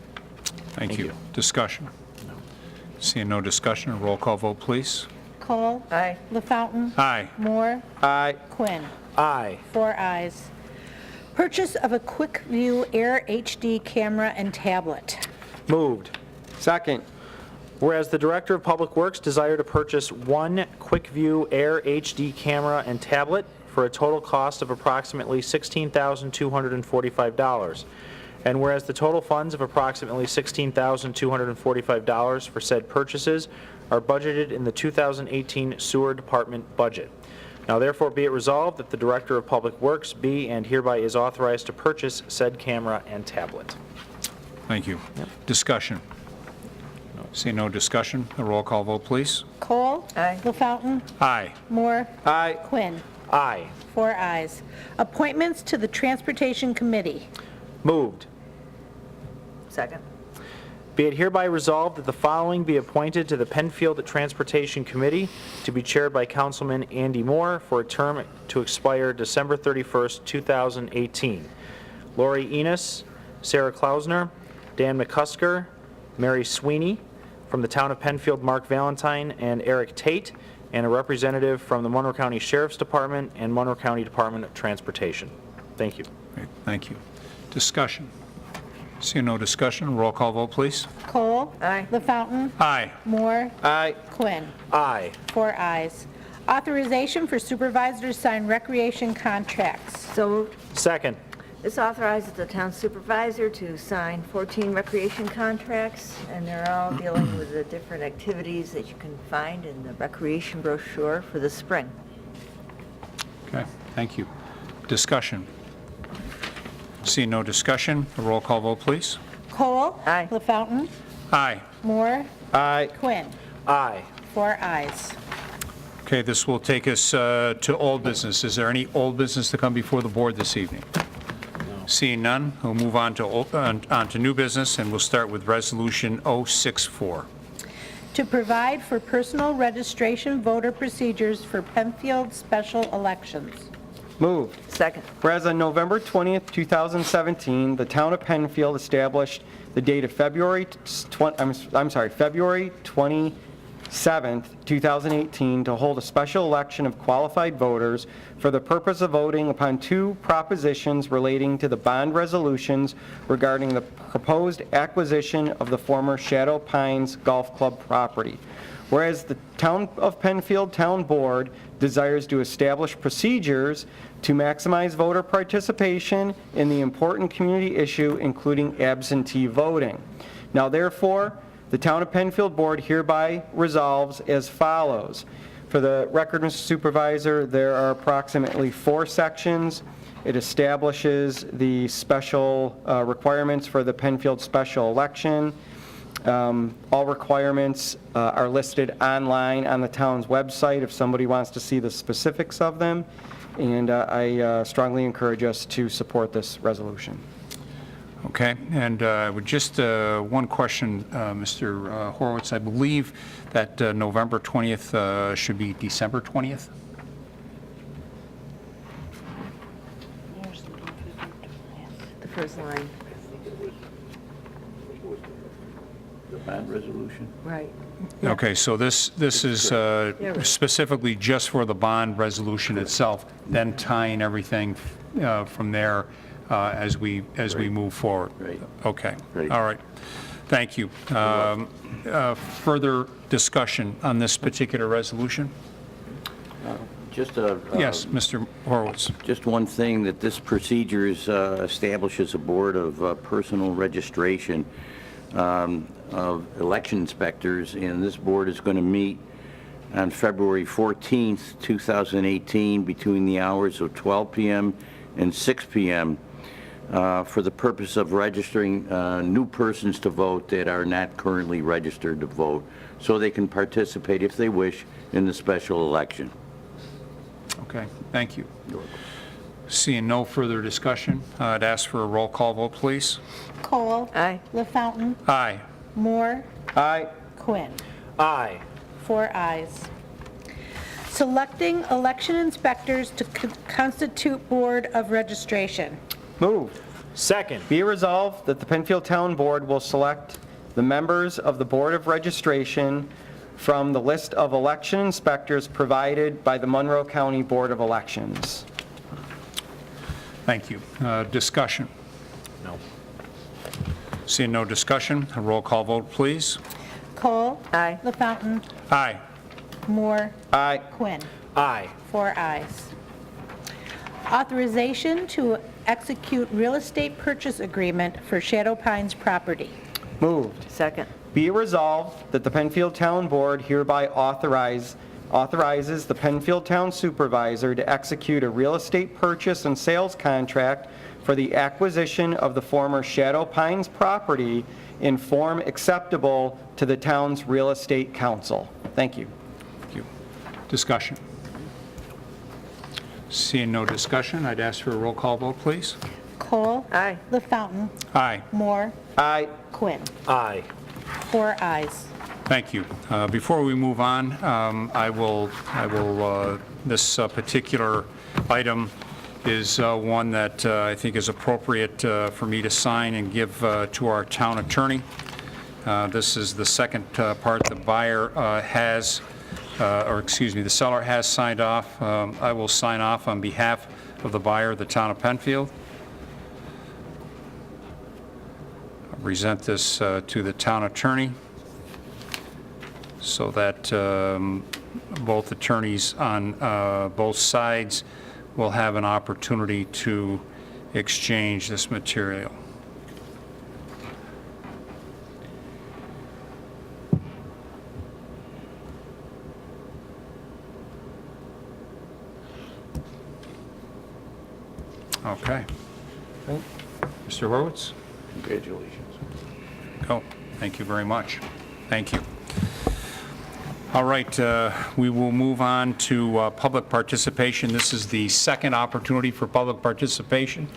Thank you. Discussion? Seeing no discussion, a roll call vote, please. Cole? Aye. LaFountain? Aye. Moore? Aye. Quinn? Aye. 4 ayes. Purchase of a Quick View Air HD camera and tablet. Moved. Second. Whereas the Director of Public Works desire to purchase one QuickView Air HD camera and tablet for a total cost of approximately $16,245. And whereas the total funds of approximately $16,245 for said purchases are budgeted in the 2018 Sewer Department budget. Now therefore be it resolved that the Director of Public Works be and hereby is authorized to purchase said camera and tablet. Thank you. Discussion. Seeing no discussion, a roll call vote, please. Cole? Aye. LaFountain? Aye. Moore? Aye. Quinn. Aye. 4 ayes. Appointments to the Transportation Committee. Moved. Second. Be it hereby resolved that the following be appointed to the Penfield Transportation Committee to be chaired by Councilman Andy Moore for a term to expire December 31st, 2018. Lori Enos, Sarah Klausner, Dan McCusker, Mary Sweeney, from the town of Penfield, Mark Valentine, and Eric Tate, and a representative from the Monroe County Sheriff's Department and Monroe County Department of Transportation. Thank you. Great, thank you. Discussion. Seeing no discussion, roll call vote, please. Cole? Aye. LaFountain? Aye. Moore? Aye. Quinn. Aye. 4 ayes. Authorization for supervisor to sign recreation contracts. So moved. Second. This authorizes the town supervisor to sign 14 recreation contracts, and they're all dealing with the different activities that you can find in the recreation brochure for the spring. Okay, thank you. Discussion. Seeing no discussion, a roll call vote, please. Cole? Aye. LaFountain? Aye. Moore? Aye. Quinn. Aye. 4 ayes. Okay, this will take us to old business. Is there any old business to come before the board this evening? Seeing none, we'll move on to new business, and we'll start with Resolution 064. To provide for personal registration voter procedures for Penfield special elections. Moved. Second. Whereas on November 20th, 2017, the town of Penfield established the date of February 27th, 2018, to hold a special election of qualified voters for the purpose of voting upon 2 propositions relating to the bond resolutions regarding the proposed acquisition of the former Shadow Pines Golf Club property. Whereas the Town of Penfield Town Board desires to establish procedures to maximize voter participation in the important community issue, including absentee voting. Now therefore, the Town of Penfield Board hereby resolves as follows. For the record, Mr. Supervisor, there are approximately 4 sections. It establishes the special requirements for the Penfield special election. All requirements are listed online on the town's website if somebody wants to see the specifics of them. And I strongly encourage us to support this resolution. Okay, and with just one question, Mr. Horowitz, I believe that November 20th should be December 20th? The first line. The bond resolution? Right. Okay, so this is specifically just for the bond resolution itself, then tying everything from there as we move forward. Right. Okay. Right. All right. Thank you. Further discussion on this particular resolution? Just a... Yes, Mr. Horowitz. Just one thing, that this procedure establishes a board of personal registration of election inspectors, and this board is going to meet on February 14th, 2018, between the hours of 12 p.m. and 6 p.m. For the purpose of registering new persons to vote that are not currently registered to vote, so they can participate, if they wish, in the special election. Okay, thank you. Seeing no further discussion, I'd ask for a roll call vote, please. Cole? Aye. LaFountain? Aye. Moore? Aye. Quinn. Aye. 4 ayes. Selecting election inspectors to Constitute Board of Registration. Moved. Second. Be it resolved that the Penfield Town Board will select the members of the Board of Registration from the list of election inspectors provided by the Monroe County Board of Elections. Thank you. Discussion. No. Seeing no discussion, a roll call vote, please. Cole? Aye. LaFountain? Aye. Moore? Aye. Quinn. Aye. 4 ayes. Authorization to execute real estate purchase agreement for Shadow Pines property. Moved. Second. Be it resolved that the Penfield Town Board hereby authorizes the Penfield Town Supervisor to execute a real estate purchase and sales contract for the acquisition of the former Shadow Pines property in form acceptable to the town's real estate council. Thank you. Thank you. Discussion. Seeing no discussion, I'd ask for a roll call vote, please. Cole. Aye. LaFountain. Aye. Moore. Aye. Quinn. Aye. 4 ayes. Thank you. Before we move on, this particular item is one that I think is appropriate for me to sign and give to our town attorney. This is the second part the buyer has, the seller has signed off. I will sign off on behalf of the buyer, the town of Penfield. I'll present this to the town attorney so that both attorneys on both sides will have an opportunity to exchange this material. Okay. Mr. Horowitz? Congratulations. Go. Thank you very much. Thank you. All right, we will move on to public participation. This is the second opportunity for public participation.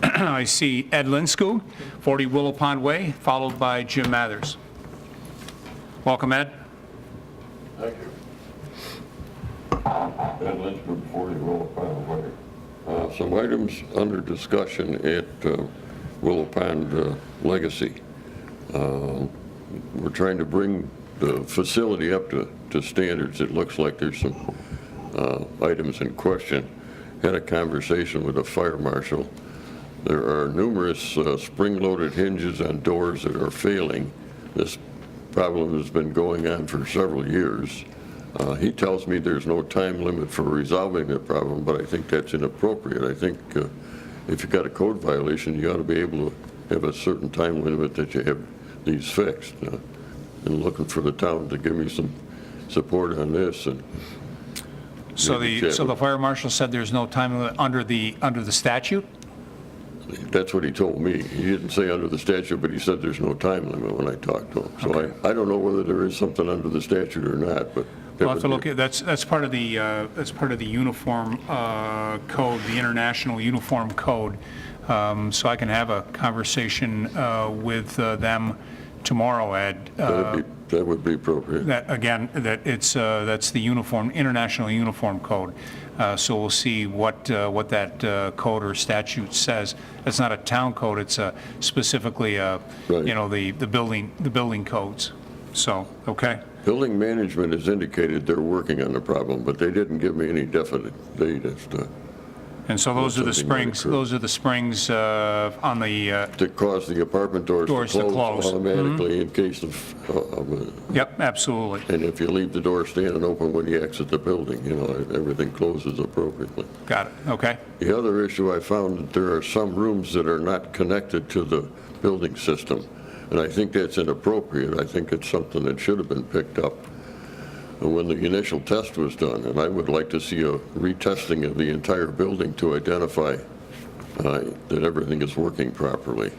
I see Ed Linskog, 40 Willow Pond Way, followed by Jim Mathers. Welcome, Ed. Thank you. Ed Lynchburg, 40 Willow Pond Way. Some items under discussion at Willow Pond Legacy. We're trying to bring the facility up to standards. It looks like there's some items in question. Had a conversation with the fire marshal. There are numerous spring-loaded hinges on doors that are failing. This problem has been going on for several years. He tells me there's no time limit for resolving the problem, but I think that's inappropriate. I think if you've got a code violation, you ought to be able to have a certain time limit that you have these fixed. And looking for the town to give me some support on this. And So the fire marshal said there's no time limit under the statute? that's what he told me. He didn't say under the statute, but he said there's no time limit when I talked to him. So Okay. I don't know whether there is something under the statute or not, but. We'll have to look at, that's part of the uniform code, the International Uniform Code. So I can have a conversation with them tomorrow, Ed. That would be appropriate. That, again, that's the International Uniform Code. So we'll see what that code or statute says. It's not a town code, it's specifically, Right. the building codes. So, okay? Building management has indicated they're working on the problem, but they didn't give me any definite date as to. And so those are the Something might springs, on the, To cause the apartment doors to Doors to close close. automatically in case of yep, absolutely. and if you leave the door standing open when you exit the building, everything closes appropriately. Got it, okay. The other issue, I found that there are some rooms that are not connected to the building system, and I think that's inappropriate. I think it's something that should have been picked up when the initial test was done, and I would like to see a retesting of the entire building to identify that everything is working properly.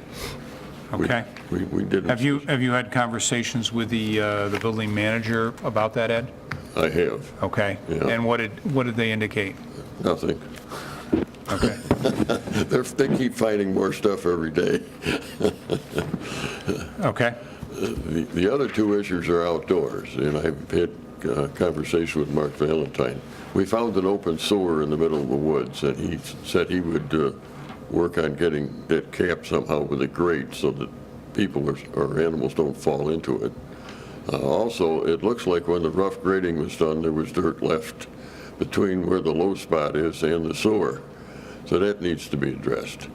Okay. We didn't. Have you had conversations with the building manager about that, Ed? I have. Okay. Yeah. And what did they indicate? Nothing. Okay. They keep finding more stuff every day. Okay. The other two issues are outdoors, and I've had a conversation with Mark Valentine. We found an open sewer in the middle of the woods, and he said he would work on getting that capped somehow with a grate so that people or animals don't fall into it. Also, it looks like when the rough grading was done, there was dirt left between where the low spot is and the sewer. So that needs to be addressed.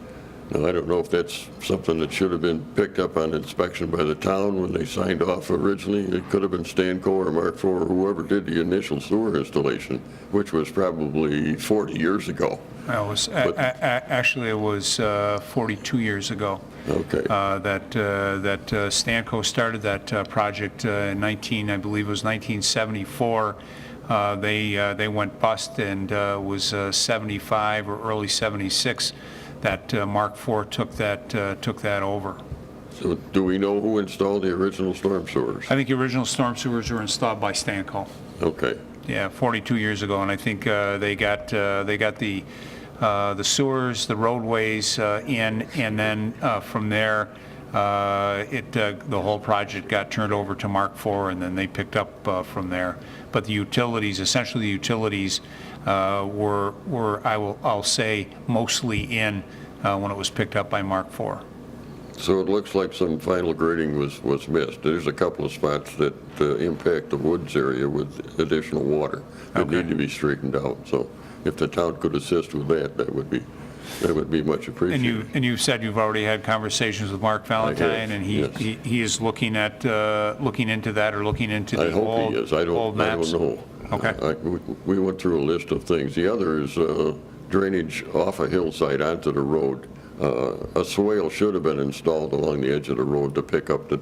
Now, I don't know if that's something that should have been picked up on inspection by the town when they signed off originally. It could have been Stanco or Mark IV or whoever did the initial sewer installation, which was probably 40 years ago. Actually, it was 42 years ago. Okay. that Stanco started that project in I believe it was 1974. They went bust, and was 75 or early 76 that Mark IV took that over. So do we know who installed the original storm sewers? I think the original storm sewers were installed by Stanco. Okay. Yeah, 42 years ago, and I think they got the sewers, the roadways in, and then from there, the whole project got turned over to Mark IV, and then they picked up from there. But the utilities, essentially the utilities, were I'll say mostly in when it was picked up by Mark IV. So it looks like some final grading was missed. There's a couple of spots that impact the woods area with additional water that Okay. need to be straightened out. So if the town could assist with that, that would be much appreciated. And you said you've already had conversations with Mark Valentine, and yes. he is looking into that, or looking into I the hope he is. I old don't maps? know. Okay. We went through a list of things. The other is drainage off a hillside onto the road. A swale should have been installed along the edge of the road to pick up the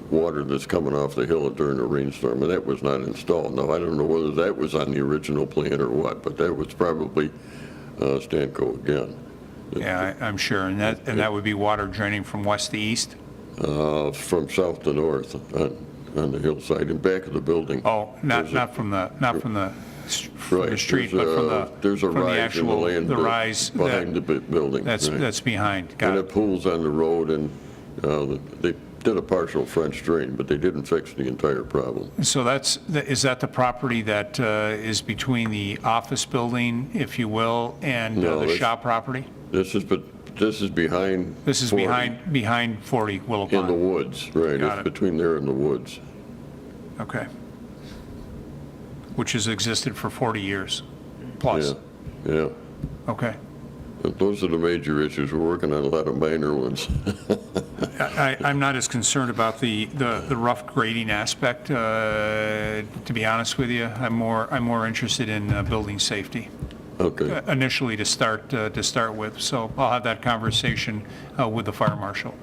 water that's coming off the hill during a rainstorm, and that was not installed. Now, I don't know whether that was on the original plan or what, but that was probably Stanco again. Yeah, I'm sure, and that would be water draining from west to east? From south to north on the hillside in back of the building. Oh, not from the Right. street, but There's a from the rise in the actual, land the rise behind the building. right. that's behind. Got And it. it pools on the road, and they did a partial French drain, but they didn't fix the entire problem. So is that the property that is between the office building, if you will, and No, the that's- shop property? This is behind. This is 40, behind 40 Willow in the Pond. woods, right. Got It's it. between there and the woods. Okay. Which has existed for 40 years plus. Yeah. Okay. But those are the major issues. We're working on a lot of minor ones. I'm not as concerned about the rough grading aspect, to be honest with you. I'm more interested in building safety Okay. initially to start with. So I'll have that conversation with the fire marshal.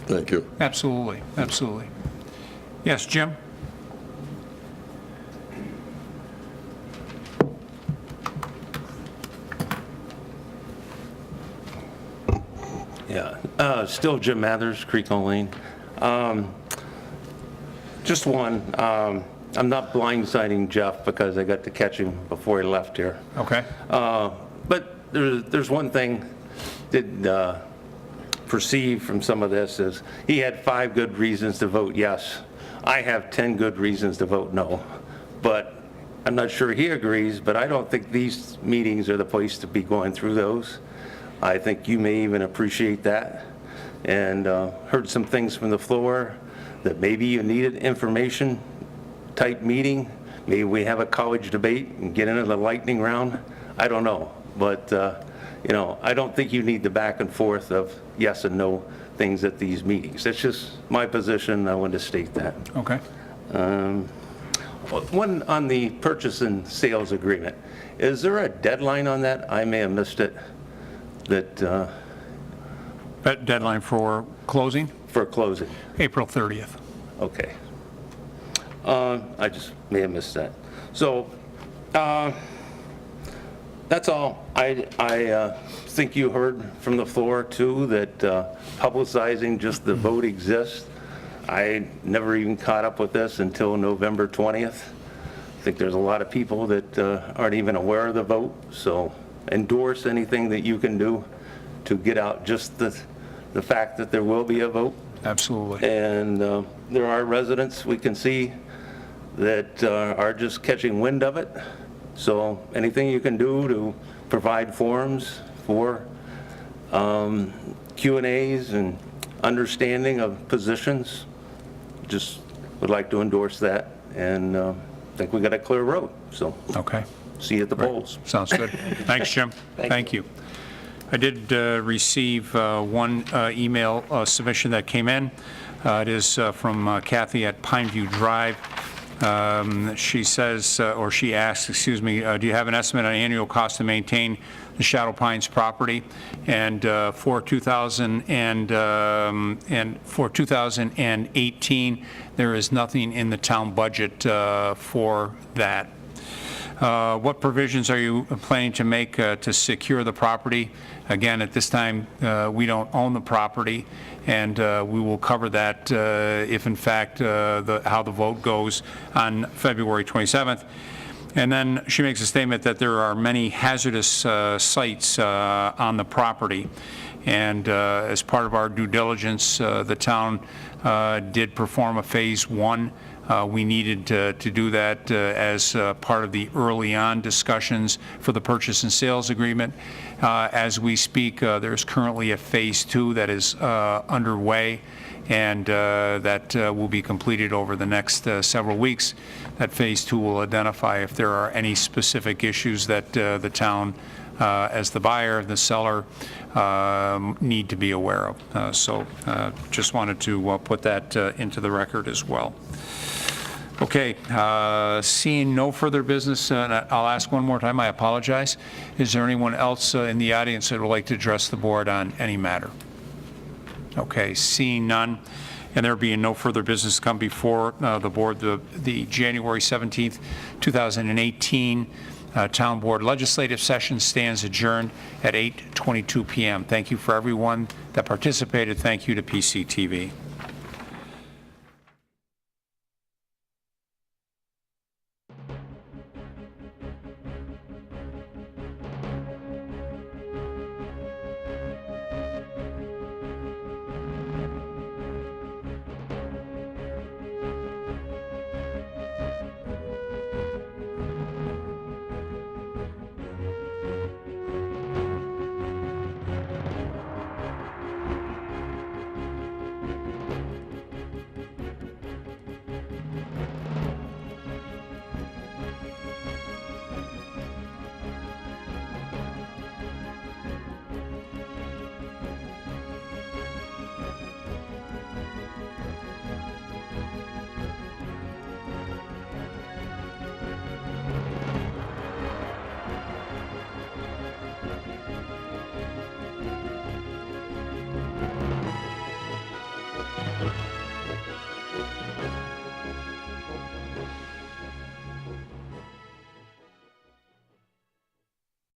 Thank you. Absolutely, absolutely. Yes, Jim? Yeah, still Jim Mathers, Creek Lane. Just one, I'm not blindsiding Jeff because I got to catch him before he left here. Okay. But there's one thing that perceive from some of this is he had 5 good reasons to vote yes. I have 10 good reasons to vote no. But I'm not sure he agrees, but I don't think these meetings are the place to be going through those. I think you may even appreciate that. And heard some things from the floor that maybe you needed information type meeting. Maybe we have a college debate and get into the lightning round. I don't know. But, I don't think you need the back and forth of yes and no things at these meetings. That's just my position. I wanted to state that. Okay. One on the purchase and sales agreement. Is there a deadline on that? I may have missed it. That Deadline for closing? for closing. April 30th. Okay. I just may have missed that. So, that's all. I think you heard from the floor, too, that publicizing just the vote exists. I never even caught up with this until November 20th. I think there's a lot of people that aren't even aware of the vote, so endorse anything that you can do to get out just the fact that there will be a vote. Absolutely. And there are residents we can see that are just catching wind of it. So anything you can do to provide forums for Q&As and understanding of positions, just would like to endorse that. And think we got a clear road. So Okay. see you at the polls. Sounds good. Thanks, Jim. Thank you. I did receive one email submission that came in. It is from Kathy at Pineview Drive. She says, or she asks, excuse me, do you have an estimate on annual cost to maintain the Shadow Pines property? And for 2018, there is nothing in the town budget for that. What provisions are you planning to make to secure the property? Again, at this time, we don't own the property, and we will cover that if, in fact, how the vote goes on February 27th. And then she makes a statement that there are many hazardous sites on the property. And as part of our due diligence, the town did perform a Phase 1. We needed to do that as part of the early on discussions for the purchase and sales agreement. As we speak, there's currently a Phase 2 that is underway, and that will be completed over the next several weeks. That Phase 2 will identify if there are any specific issues that the town, as the buyer, the seller, need to be aware of. So just wanted to put that into the record as well. Okay, seeing no further business, and I'll ask one more time, I apologize. Is there anyone else in the audience that would like to address the board on any matter? Okay, seeing none, and there being no further business come before the board, the January 17th, 2018 Town Board Legislative Session stands adjourned at 8:22 p.m. Thank you for everyone that participated. Thank you to PCTV.